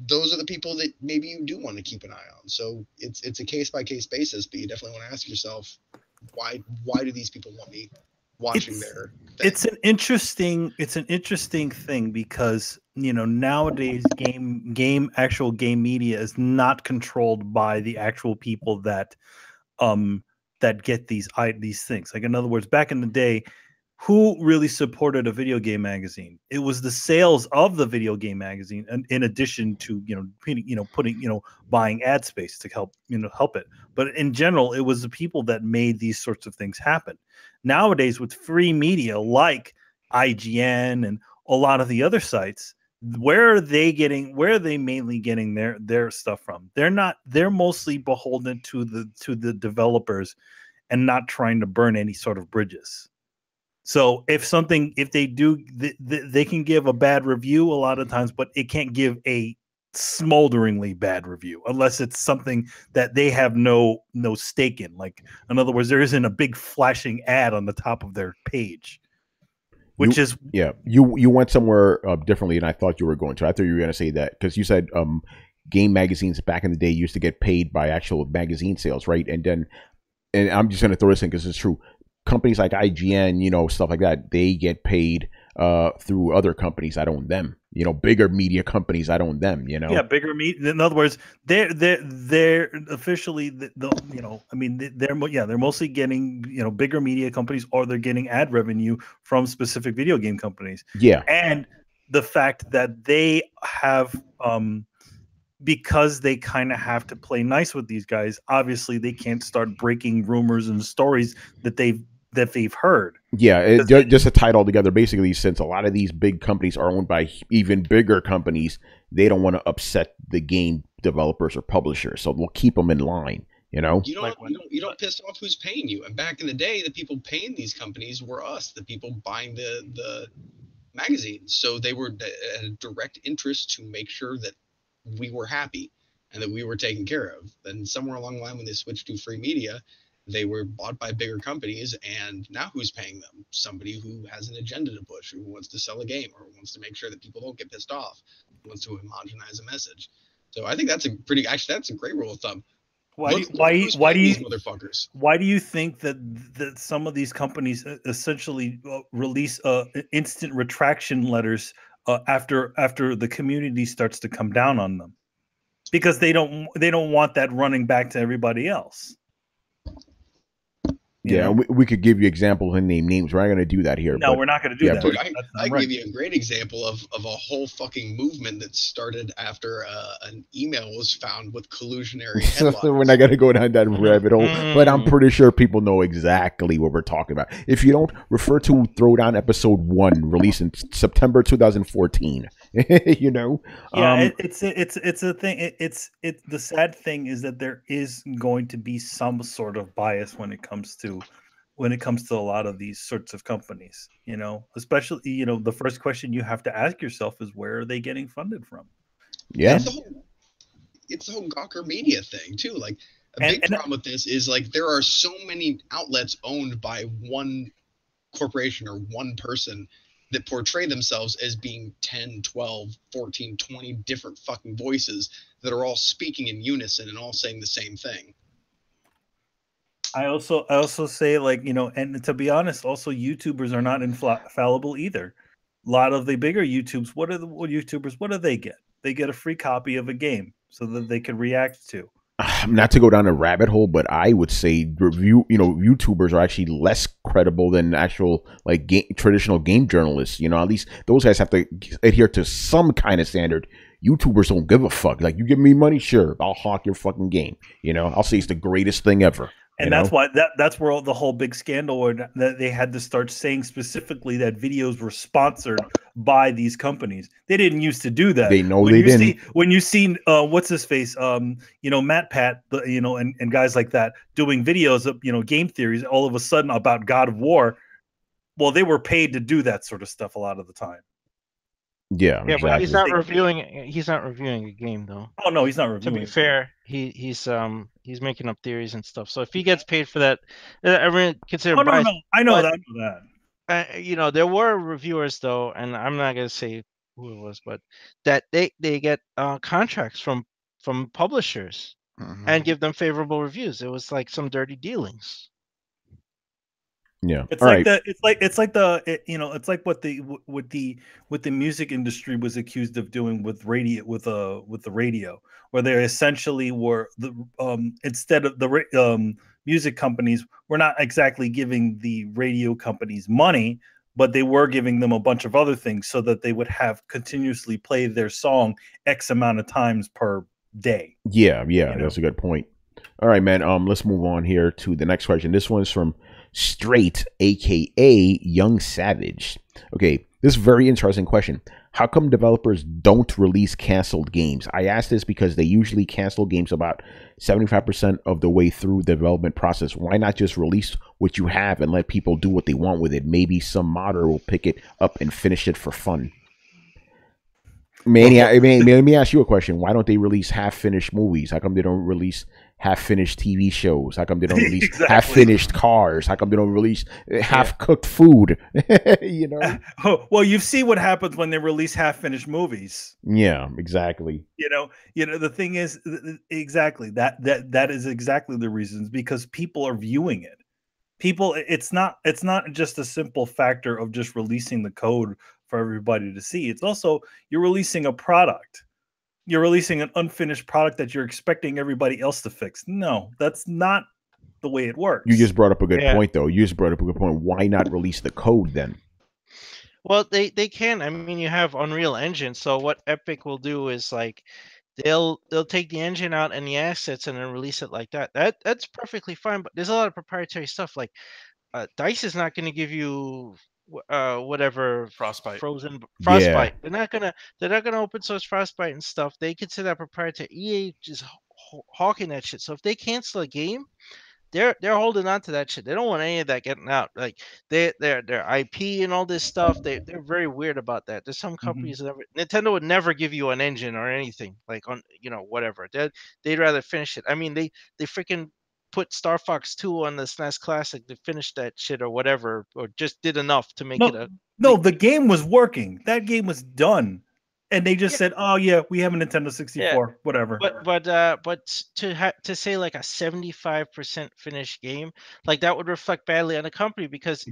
Speaker 4: those are the people that maybe you do want to keep an eye on. So it's a case-by-case basis, but you definitely want to ask yourself, why do these people want me watching their thing?
Speaker 2: It's an interesting thing, because nowadays actual game media is not controlled by the actual people that get these things. Like, in other words, back in the day, who really supported a video game magazine? It was the sales of the video game magazine, and in addition to putting buying ad space to help it. But in general, it was the people that made these sorts of things happen. Nowadays, with free media like IGN and a lot of the other sites, where are they mainly getting their stuff from? They're mostly beholden to the developers and not trying to burn any sort of bridges. So if they can give a bad review a lot of times, but it can't give a smolderingly bad review unless it's something that they have no stake in. Like, in other words, there isn't a big flashing ad on the top of their page.
Speaker 1: You went somewhere differently than I thought you were going to. I thought you were going to say that because you said game magazines back in the day used to get paid by actual magazine sales, right? And I'm just going to throw this in because it's true. Companies like IGN, stuff like that, they get paid through other companies that own them. Bigger media companies that own them.
Speaker 2: Yeah, bigger media. In other words, they're officially they're mostly getting bigger media companies, or they're getting ad revenue from specific video game companies.
Speaker 1: Yeah,
Speaker 2: and the fact that they have because they kind of have to play nice with these guys. Obviously, they can't start breaking rumors and stories that they've heard.
Speaker 1: Yeah, just to tie it all together, basically, since a lot of these big companies are owned by even bigger companies, they don't want to upset the game developers or publishers, so they'll keep them in line. You
Speaker 4: don't piss off who's paying you. And back in the day, the people paying these companies were us, the people buying the magazines. So they were at a direct interest to make sure that we were happy and that we were taken care of. Then somewhere along the line, when they switched to free media, they were bought by bigger companies, and now who's paying them? Somebody who has an agenda to push, who wants to sell a game, or wants to make sure that people don't get pissed off, who wants to homogenize a message. So I think that's a great rule of thumb.
Speaker 2: Why do you think that some of these companies essentially release instant retraction letters after the community starts to come down on them? Because they don't want that running back to everybody else.
Speaker 1: Yeah, we could give you examples and name names. We're not going to do that here.
Speaker 2: No, we're not going to do that.
Speaker 4: I give you a great example of a whole fucking movement that started after an email was found with collusionary headlines.
Speaker 1: We're not going to go down that rabbit hole, but I'm pretty sure people know exactly what we're talking about. If you don't, refer to Throwdown episode 1, released in September 2014.
Speaker 2: Yeah, it's a thing. The sad thing is that there is going to be some sort of bias when it comes to when it comes to a lot of these sorts of companies. Especially the first question you have to ask yourself is, where are they getting funded from?
Speaker 1: Yeah,
Speaker 4: it's the whole Gawker Media thing too. Like a big problem with this is like there are so many outlets owned by one corporation or one person that portray themselves as being 10, 12, 14, 20 different fucking voices that are all speaking in unison and all saying the same thing.
Speaker 2: I also say, like, and to be honest, also YouTubers are not infallible either. A lot of the bigger YouTubers, what do they get? They get a free copy of a game so that they can react to.
Speaker 1: Not to go down a rabbit hole, but I would say YouTubers are actually less credible than actual like traditional game journalists. At least those guys have to adhere to some kind of standard. YouTubers don't give a fuck. Like, you give me money, sure, I'll hawk your fucking game. I'll say it's the greatest thing ever.
Speaker 2: And that's why that's where the whole big scandal, or that they had to start saying specifically that videos were sponsored by these companies. They didn't used to do that.
Speaker 1: They know they didn't.
Speaker 2: When you see what's his face, Matt Pat, and guys like that doing videos of game theories all of a sudden about God of War. Well, they were paid to do that sort of stuff a lot of the time.
Speaker 1: Yeah, exactly.
Speaker 7: But he's not reviewing a game, though.
Speaker 2: Oh no, he's not reviewing.
Speaker 7: To be fair, he's making up theories and stuff. So if he gets paid for that, everyone consider.
Speaker 2: Oh no, I know that.
Speaker 7: There were reviewers though, and I'm not gonna say who it was, but that they get contracts from publishers and give them favorable reviews. It was like some dirty dealings.
Speaker 1: Yeah,
Speaker 2: it's like what the music industry was accused of doing with the radio, where they essentially were instead of the music companies were not exactly giving the radio companies money, but they were giving them a bunch of other things so that they would have continuously play their song X amount of times per day.
Speaker 1: Yeah, that's a good point. All right, man. Let's move on here to the next question. This one's from Straight, aka Young Savage. Okay, this is a very interesting question. How come developers don't release canceled games? I ask this because they usually cancel games about 75% of the way through the development process. Why not just release what you have and let people do what they want with it? Maybe some modder will pick it up and finish it for fun. Let me ask you a question. Why don't they release half-finished movies? How come they don't release half-finished TV shows? How come they don't release half-finished cars? How come they don't release half-cooked food?
Speaker 2: Well, you see what happens when they release half-finished movies.
Speaker 1: Yeah, exactly.
Speaker 2: The thing is, exactly that is exactly the reasons, because people are viewing it. It's not just a simple factor of just releasing the code for everybody to see. It's also, you're releasing a product. You're releasing an unfinished product that you're expecting everybody else to fix. No, that's not the way it works.
Speaker 1: You just brought up a good point, though. Why not release the code then?
Speaker 7: Well, they can. I mean, you have Unreal Engine. So what Epic will do is like they'll take the engine out and the assets and then release it like that. That's perfectly fine. But there's a lot of proprietary stuff. Like DICE is not going to give you whatever
Speaker 6: Frostbite.
Speaker 7: Frostbite. Yeah. They're not gonna open source Frostbite and stuff. They consider that proprietary. EA just hawking that shit. So if they cancel a game, they're holding on to that shit. They don't want any of that getting out. Like their IP and all this stuff. They're very weird about that. There's some companies Nintendo would never give you an engine or anything like on whatever. They'd rather finish it. I mean they freaking put Star Fox 2 on the SNES Classic to finish that shit or whatever, or just did enough to make it
Speaker 2: the game was working. That game was done. And they just said, "Oh yeah, we have a Nintendo 64, whatever."
Speaker 7: But to say like a 75% finished game, like that would reflect badly on the company, because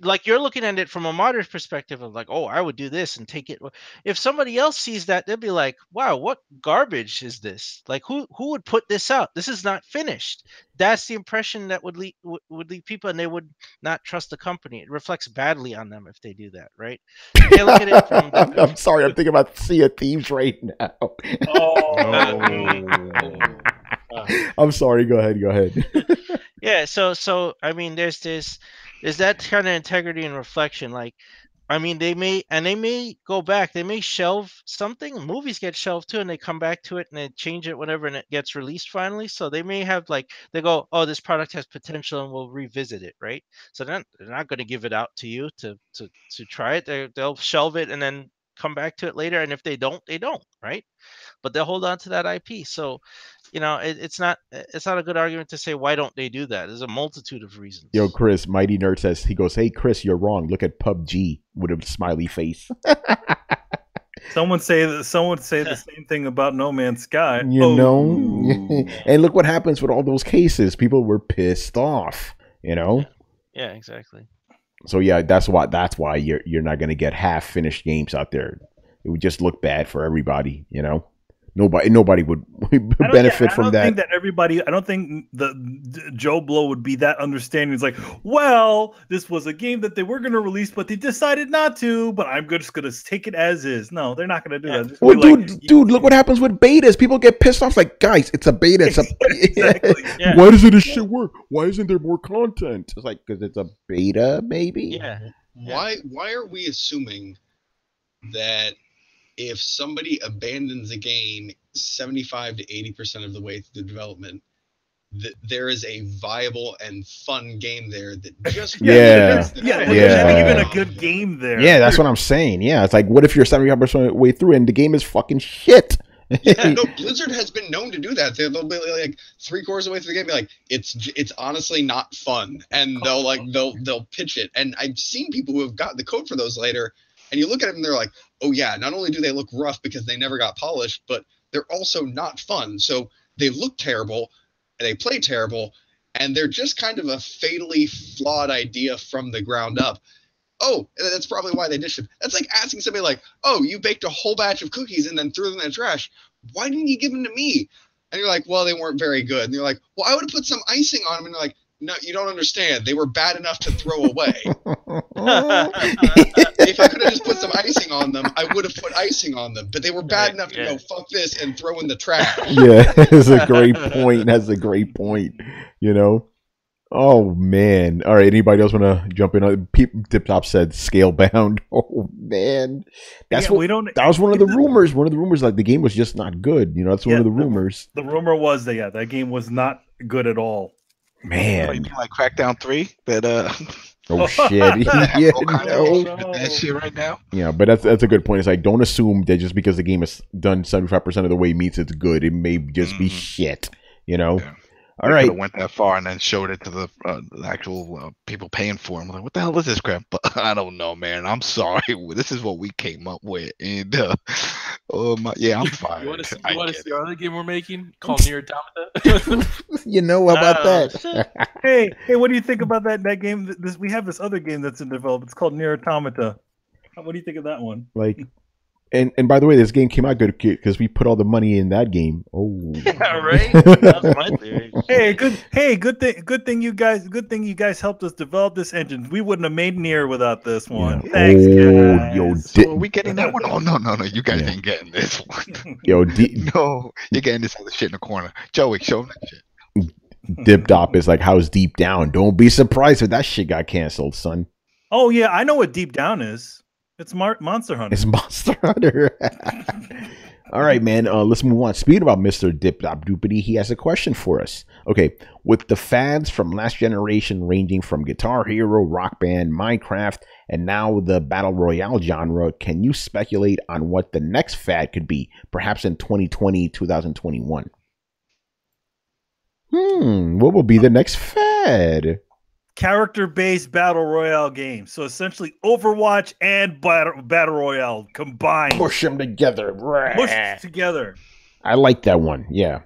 Speaker 7: like you're looking at it from a modder's perspective of like, oh, I would do this and take it. If somebody else sees that, they'll be like, "Wow, what garbage is this? Like, who would put this out? This is not finished." That's the impression that would lead people, and they would not trust the company. It reflects badly on them if they do that, right? You can't look at it from
Speaker 1: I'm sorry, I'm thinking about Sea of Thieves right now. I'm sorry. Go ahead.
Speaker 7: Yeah. So I mean, there's that kind of integrity and reflection. Like, I mean, they may go back. They may shelve something. Movies get shelved too, and they come back to it and they change it whenever and it gets released finally. So they may have they go, oh, this product has potential, and we'll revisit it, right? So they're not going to give it out to you to try it. They'll shelve it and then come back to it later. And if they don't, they don't, right? But they'll hold on to that IP. So, it's not a good argument to say why don't they do that. There's a multitude of reasons.
Speaker 1: Yo, Chris, Mighty Nerd says, he goes, hey, Chris, you're wrong. Look at PUBG with a smiley face.
Speaker 2: Someone say the same thing about No Man's Sky.
Speaker 1: You know? And look what happens with all those cases. People were pissed off,
Speaker 7: Yeah, exactly.
Speaker 1: So yeah, that's why you're not going to get half finished games out there. It would just look bad for everybody, Nobody would benefit from that.
Speaker 2: I don't think the Joe Blow would be that understanding. It's like, well, this was a game that they were going to release, but they decided not to. But I'm just going to take it as is. No, they're not going to do that.
Speaker 1: Well, dude, look what happens with betas. People get pissed off. Like, guys, it's a beta.
Speaker 2: Exactly.
Speaker 1: Yeah. Why doesn't this shit work? Why isn't there more content? It's like because it's a beta, maybe.
Speaker 7: Yeah.
Speaker 4: Why are we assuming that if somebody abandons a game 75 to 80% of the way through the development, that there is a viable and fun game there that just
Speaker 2: there's not even a good game there.
Speaker 1: Yeah, that's what I'm saying. Yeah, it's like, what if you're 75% of the way through and the game is fucking shit?
Speaker 4: No, Blizzard has been known to do that. They'll be like 3/4 of the way through the game, be like, it's honestly not fun, and they'll pitch it. And I've seen people who have got the code for those later. And you look at them and they're like, oh, yeah, not only do they look rough because they never got polished, but they're also not fun. So they look terrible, and they play terrible, and they're just kind of a fatally flawed idea from the ground up. Oh, that's probably why they ditched it. That's like asking somebody like, oh, you baked a whole batch of cookies and then threw them in the trash. Why didn't you give them to me? And you're like, well, they weren't very good. And you're like, well, I would have put some icing on them. And you're like, no, you don't understand. They were bad enough to throw away. If I could have just put some icing on them, I would have put icing on them. But they were bad enough to go, fuck this, and throw in the trash.
Speaker 1: Yeah, that's a great point. That's a great point. Oh, man. All right, anybody else want to jump in? Tip Top said scale bound. Oh, man. That was one of the rumors. One of the rumors, like the game was just not good. That's one of the rumors.
Speaker 2: The rumor was that game was not good at all.
Speaker 1: Man,
Speaker 5: you mean like Crackdown 3? That
Speaker 1: oh shit!
Speaker 5: That shit right now.
Speaker 1: Yeah, but that's a good point. It's like, don't assume that just because the game is done 75% of the way means it's good. It may just be shit. Yeah. All right.
Speaker 5: Could have went that far and then showed it to the actual people paying for them. Like, what the hell is this crap? But I don't know, man. I'm sorry. This is what we came up with, and I'm fine.
Speaker 6: You want to see our other game we're making called Near Automata?
Speaker 1: About that?
Speaker 2: Hey, what do you think about that game? We have this other game that's in development. It's called Near Automata. What do you think of that one?
Speaker 1: Like. And by the way, this game came out good because we put all the money in that game. Oh,
Speaker 7: yeah, right. That's my theory.
Speaker 2: Good thing you guys helped us develop this engine. We wouldn't have made Nier without this one. Yeah. Thanks, guys.
Speaker 5: So are we getting that one? Oh no! You guys ain't getting this one. No, you're getting this other shit in the corner. Joey, show them that shit.
Speaker 1: Dip Dop is like, how's Deep Down? Don't be surprised if that shit got canceled, son.
Speaker 2: Oh yeah, I know what Deep Down is. It's Monster Hunter.
Speaker 1: It's Monster Hunter. All right, man. Let's move on. Speaking about Mr. Dip Dop Doopity, he has a question for us. Okay, with the fads from last generation ranging from Guitar Hero, Rock Band, Minecraft, and now the Battle Royale genre, can you speculate on what the next fad could be, perhaps in 2020, 2021? What will be the next fad?
Speaker 2: Character-based battle royale game. So essentially Overwatch and battle royale combined.
Speaker 1: Push them together.
Speaker 2: I
Speaker 1: like that one. Yeah.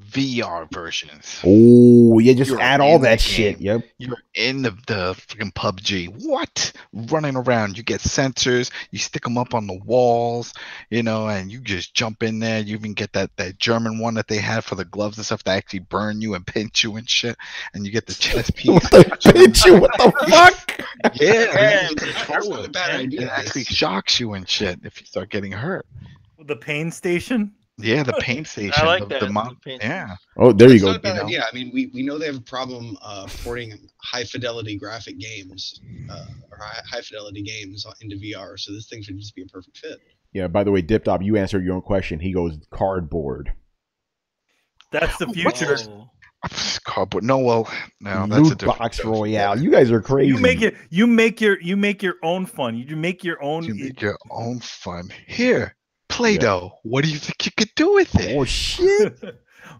Speaker 5: VR versions.
Speaker 1: Oh, yeah, just add all that shit. Yep.
Speaker 5: You're in the freaking PUBG. What? Running around. You get sensors. You stick them up on the walls, and you just jump in there. You even get that German one that they had for the gloves and stuff that actually burn you and pinch you and shit. And you get the chest piece.
Speaker 1: Pinch you? What the fuck?
Speaker 5: Yeah. That's not a bad idea. It actually shocks you and shit if you start getting hurt.
Speaker 2: The pain station?
Speaker 5: Yeah, the paint station.
Speaker 7: I like
Speaker 5: the
Speaker 7: that.
Speaker 5: yeah.
Speaker 1: Oh, there you
Speaker 4: It's
Speaker 1: go.
Speaker 4: not a bad idea. I mean, we know they have a problem porting high fidelity graphic games or high fidelity games into VR. So this thing should just be a perfect fit.
Speaker 1: Yeah. By the way, Dip Top, you answered your own question. He goes cardboard.
Speaker 2: That's the future.
Speaker 5: Cardboard. No, well, no, that's
Speaker 1: Loot
Speaker 5: a different
Speaker 1: box
Speaker 5: show.
Speaker 1: royale. You guys are crazy.
Speaker 2: You make your own fun. You make your own.
Speaker 5: You make your own fun. Here, Play-Doh. Yeah. What do you think you could do with it?
Speaker 1: Oh shit.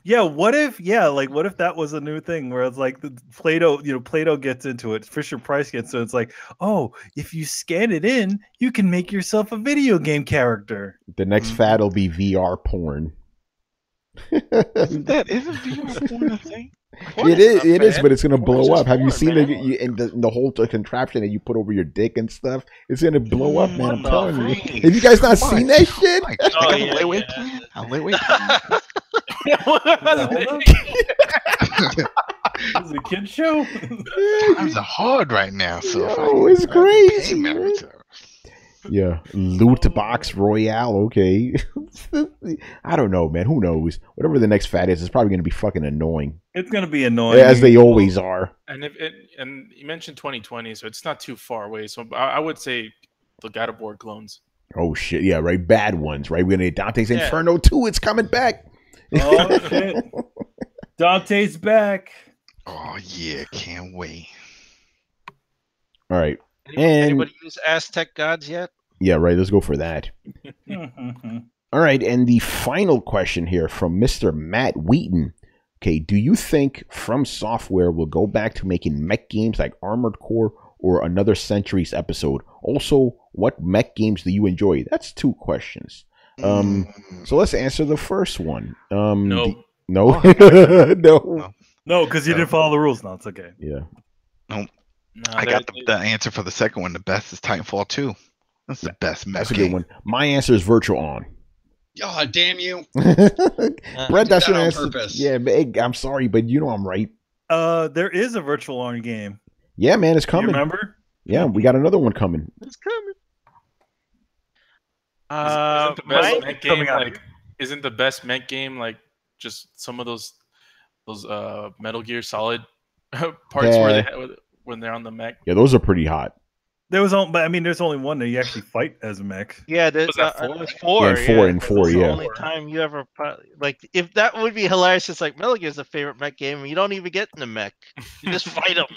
Speaker 2: Yeah, what if that was a new thing where it's like the Play-Doh, Play-Doh gets into it, Fisher Price gets into it. It's like, oh, if you scan it in, you can make yourself a video game character.
Speaker 1: The next fad will be VR porn.
Speaker 5: Isn't VR porn a thing?
Speaker 1: It is, but it's gonna blow up. Have you seen the whole contraption that you put over your dick and stuff? It's gonna blow up, man. I'm telling you. Have you guys not seen that shit?
Speaker 2: This is a kid show.
Speaker 5: Times are hard right now,
Speaker 1: so it's crazy. Yeah, loot box royale. Okay, I don't know, man. Who knows? Whatever the next fad is, it's probably going to be fucking annoying.
Speaker 2: It's going to be annoying,
Speaker 1: as they always are.
Speaker 6: And and you mentioned 2020, so it's not too far away. So I would say the God of War clones.
Speaker 1: Oh shit! Yeah, right. Bad ones, right? We're gonna Dante's Inferno 2. It's coming back.
Speaker 2: Oh shit! Dante's back.
Speaker 5: Oh yeah, can't wait.
Speaker 1: All right.
Speaker 7: Anybody use Aztec gods yet?
Speaker 1: Yeah, right. Let's go for that. All right. And the final question here from Mr. Matt Wheaton. Okay. Do you think FromSoftware will go back to making mech games like Armored Core or Another Century's Episode? Also, what mech games do you enjoy? That's 2 questions. So let's answer the first one.
Speaker 6: No.
Speaker 1: No,
Speaker 2: because you didn't follow the rules. No, it's okay.
Speaker 1: Yeah.
Speaker 5: No. I got the answer for the second one. The best is Titanfall 2. That's the best mech
Speaker 1: That's a good one. My answer is Virtual On.
Speaker 4: Oh, damn you.
Speaker 1: Brett, that's your answer.
Speaker 4: Purpose.
Speaker 1: Yeah, I'm sorry, but you know I'm right.
Speaker 2: There is a Virtual On game.
Speaker 1: Yeah, man, it's coming.
Speaker 2: You remember?
Speaker 1: Yeah, we got another one coming.
Speaker 7: It's coming.
Speaker 6: Isn't the best mech game like just some of those Metal Gear Solid parts when they're on the mech?
Speaker 1: Yeah, those are pretty hot.
Speaker 2: There's only one that you actually fight as a mech.
Speaker 7: Yeah, there's 4.
Speaker 1: Yeah, four.
Speaker 7: The only time you ever if that would be hilarious. It's like Metal Gear's a favorite mech game, and you don't even get in the mech. You just fight them.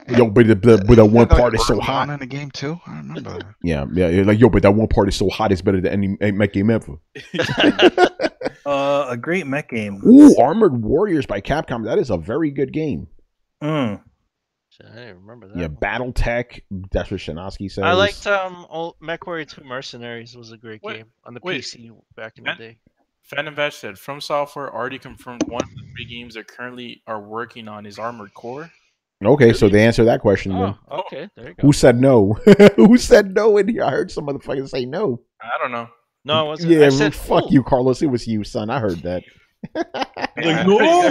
Speaker 1: Yo, but the one part is so hot
Speaker 5: in the game too. I remember.
Speaker 1: Yeah, like but that one part is so hot. It's better than any mech game ever.
Speaker 2: A great mech game.
Speaker 1: Ooh, Armored Warriors by Capcom. That is a very good game.
Speaker 7: I didn't remember that.
Speaker 1: Yeah, BattleTech. That's what Shinosky says.
Speaker 7: I liked old MechWarrior 2 Mercenaries was a great game on the PC back in the day.
Speaker 6: Phantom Vash said FromSoftware already confirmed one of the 3 games they currently are working on is Armored Core.
Speaker 1: Okay, really? So they answer that question then.
Speaker 7: Okay, there you go.
Speaker 1: Who said no? Who said no in here? I heard some motherfuckers say no.
Speaker 6: I don't know.
Speaker 7: No, it wasn't.
Speaker 1: Yeah, I said, fuck you, Carlos. It was you, son. I heard that.
Speaker 2: Like, no,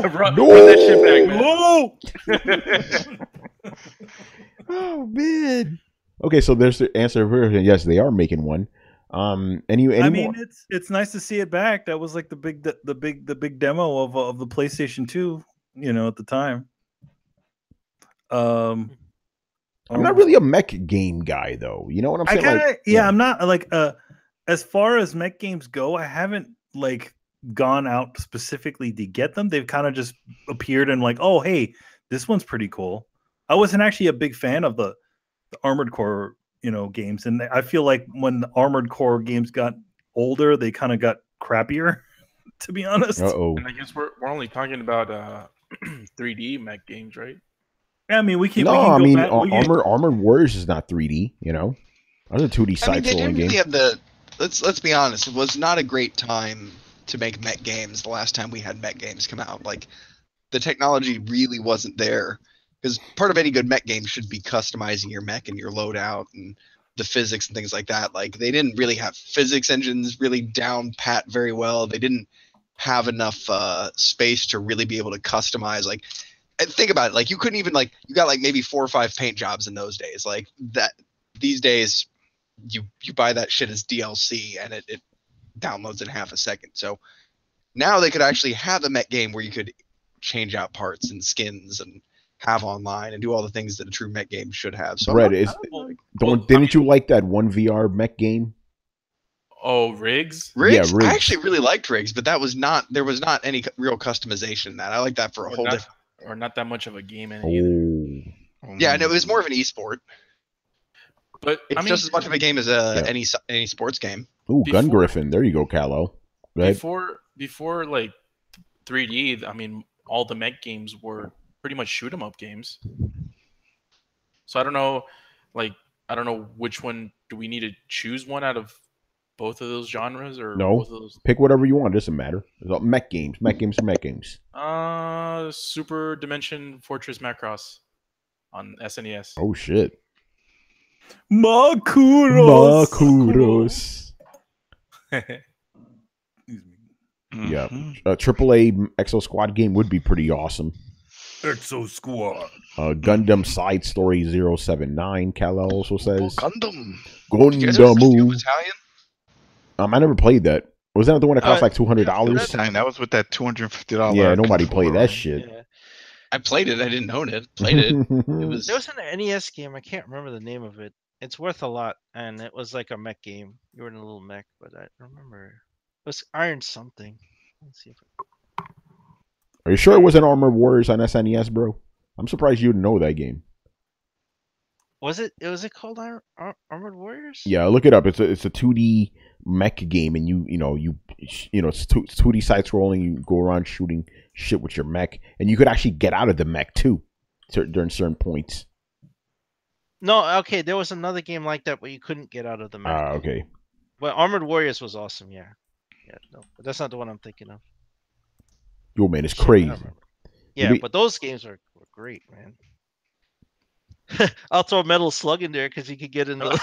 Speaker 1: Oh man. Okay, so there's the answer. Yes, they are making one.
Speaker 2: It's nice to see it back. That was like the big demo of the PlayStation 2. At the time. I'm
Speaker 1: not really a mech game guy, though. You know what I'm saying?
Speaker 2: I'm not like as far as mech games go. I haven't gone out specifically to get them. They've kind of just appeared and like, oh hey, this one's pretty cool. I wasn't actually a big fan of the Armored Core, games, and I feel like when the Armored Core games got older, they kind of got crappier. To be honest.
Speaker 6: And I guess we're only talking about 3D mech games, right?
Speaker 2: Yeah, I mean,
Speaker 1: Armored Warriors is not 3D. Those are 2D side-scrolling games.
Speaker 4: Really let's be honest. It was not a great time to make mech games. The last time we had mech games come out, the technology really wasn't there. Because part of any good mech game should be customizing your mech and your loadout and the physics and things like that. They didn't really have physics engines really down pat very well. They didn't have enough space to really be able to customize. And think about it. You couldn't even you got maybe 4 or 5 paint jobs in those days. That these days, you buy that shit as DLC and it downloads in half a second. So now they could actually have a mech game where you could change out parts and skins and have online and do all the things that a true mech game should have. So
Speaker 1: Brett, didn't you like that one VR mech game?
Speaker 6: Oh, Riggs?
Speaker 4: Riggs?
Speaker 1: Yeah, Riggs.
Speaker 4: I actually really liked Riggs, but there was not any real customization in that. I like that for a whole different...
Speaker 6: Or not that much of a game in it either.
Speaker 4: Yeah, and it was more of an esport.
Speaker 6: But
Speaker 4: it's just as much of a game as any sports game.
Speaker 1: Ooh, Gun Griffin. There you go, Callow.
Speaker 6: Before like 3D, I mean, all the mech games were pretty much shoot 'em up games. So I don't know which one. Do we need to choose one out of both of those genres, or
Speaker 1: no?
Speaker 6: Both of those?
Speaker 1: Pick whatever you want. It doesn't matter. It's all mech games. Mech games are mech games.
Speaker 6: Super Dimension Fortress Macross on SNES.
Speaker 1: Oh shit.
Speaker 2: Makuros.
Speaker 1: Yeah, a AAA Exo Squad game would be pretty awesome.
Speaker 2: Exo Squad.
Speaker 1: Gundam Side Story 079. Kala also says
Speaker 5: Gundam.
Speaker 4: Italian?
Speaker 1: I never played that. Was that the one that cost like $200?
Speaker 5: That was with that $250.
Speaker 1: Yeah, nobody played that shit.
Speaker 7: Yeah.
Speaker 4: I played it. I didn't own it. Played it.
Speaker 7: There was an NES game. I can't remember the name of it. It's worth a lot, and it was like a mech game. You were in a little mech, but I don't remember. It was Iron something. Let's see if
Speaker 1: Are you sure it wasn't Armored Warriors on SNES, bro? I'm surprised you didn't know that game.
Speaker 7: Was it called Armored Warriors?
Speaker 1: Yeah, look it up. It's a 2D mech game, and you know it's 2D side scrolling. You go around shooting shit with your mech, and you could actually get out of the mech too during certain points.
Speaker 7: No, okay. There was another game like that where you couldn't get out of the mech.
Speaker 1: Okay.
Speaker 7: Well, Armored Warriors was awesome. Yeah, no, but that's not the one I'm thinking of.
Speaker 1: Yo, man, it's crazy.
Speaker 7: Yeah, but those games were great, man. I'll throw Metal Slug in there because you could get in those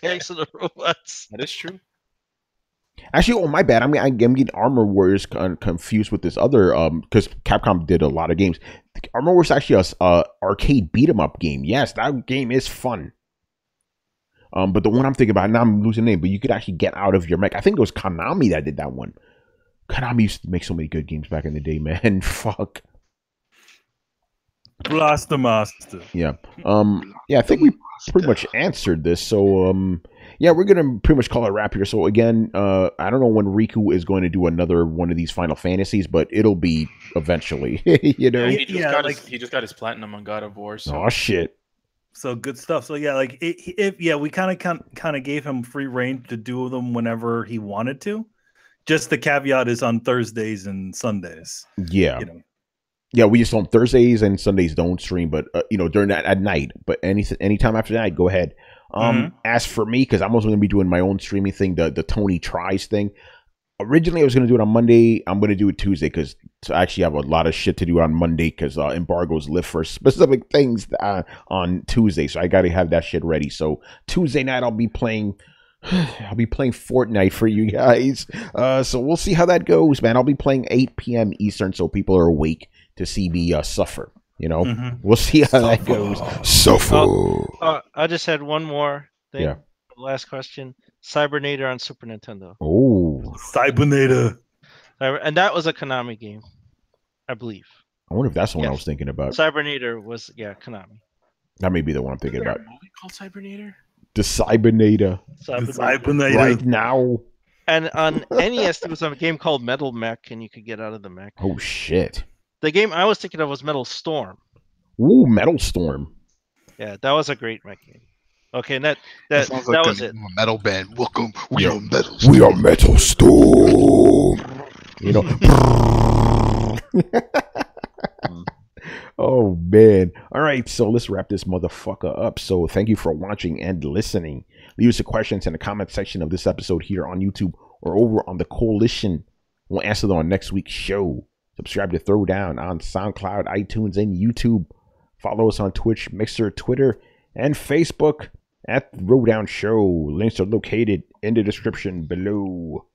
Speaker 7: tanks of the robots.
Speaker 6: That is true.
Speaker 1: Actually, oh my bad. I mean, I'm getting Armor Warriors confused with this other because Capcom did a lot of games. Armor Warriors is actually a arcade beat 'em up game. Yes, that game is fun. But the one I'm thinking about now, I'm losing the name. But you could actually get out of your mech. I think it was Konami that did that one. Konami used to make so many good games back in the day, man. Fuck.
Speaker 2: Blaster Master.
Speaker 1: Yeah. Yeah, I think we pretty much answered this. So, yeah, we're going to pretty much call it a wrap here. So, again, I don't know when Riku is going to do another one of these Final Fantasies, but it'll be eventually, you know?
Speaker 6: Yeah, he just got his platinum on God of War. So.
Speaker 1: Oh, shit.
Speaker 2: So good stuff. So yeah, like we kind of gave him free reign to do them whenever he wanted to. Just the caveat is on Thursdays and Sundays.
Speaker 1: Yeah. Yeah, we just on Thursdays and Sundays don't stream, but during that at night. But anytime after that, go ahead. As for me, because I'm also going to be doing my own streaming thing, the Tony Tries thing. Originally, I was going to do it on Monday. I'm going to do it Tuesday because I actually have a lot of shit to do on Monday because embargoes lift for specific things on Tuesday. So I got to have that shit ready. So Tuesday night, I'll be playing Fortnite for you guys. So we'll see how that goes, man. I'll be playing 8 p.m. Eastern, so people are awake to see me suffer. We'll see how that goes. Suffer.
Speaker 7: I just had one more thing.
Speaker 1: Yeah.
Speaker 7: Last question. Cybernator on Super Nintendo.
Speaker 1: Oh,
Speaker 2: Cybernator.
Speaker 7: And that was a Konami game, I believe.
Speaker 1: I wonder if that's the one I was thinking about.
Speaker 7: Cybernator was, Konami.
Speaker 1: That may be the one I'm thinking about.
Speaker 6: Is there a movie called Cybernator?
Speaker 1: The Cybernator.
Speaker 2: Cybernator.
Speaker 1: Right now.
Speaker 7: And on NES, there was a game called Metal Mech, and you could get out of the mech.
Speaker 1: Oh, shit.
Speaker 7: The game I was thinking of was Metal Storm.
Speaker 1: Ooh, Metal Storm.
Speaker 7: Yeah, that was a great mech game. Okay, and that was it.
Speaker 5: Metal band. Welcome. We are Metal
Speaker 1: Storm. Oh, man. All right, so let's wrap this motherfucker up. So thank you for watching and listening. Leave us your questions in the comment section of this episode here on YouTube or over on the Coalition. We'll answer them on next week's show. Subscribe to Throwdown on SoundCloud, iTunes, and YouTube. Follow us on Twitch, Mixer, Twitter, and Facebook at Throwdown Show. Links are located in the description below.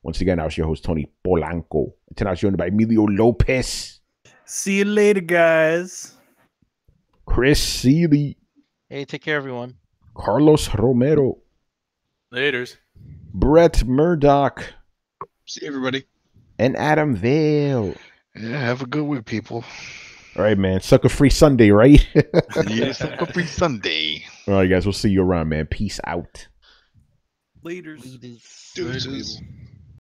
Speaker 1: Once again, I was your host, Tony Polanco. Tonight I was joined by Emilio Lopez.
Speaker 2: See you later, guys.
Speaker 1: Chris Seeley.
Speaker 7: Hey, take care, everyone.
Speaker 1: Carlos Romero.
Speaker 6: Laters.
Speaker 1: Brett Murdoch.
Speaker 4: See everybody.
Speaker 1: And Adam Vale.
Speaker 5: Yeah, have a good week, people.
Speaker 1: All right, man. Sucker free Sunday, right?
Speaker 5: Yeah, sucker free Sunday.
Speaker 1: All right, guys. We'll see you around, man. Peace out.
Speaker 2: Laters.
Speaker 4: Deuces.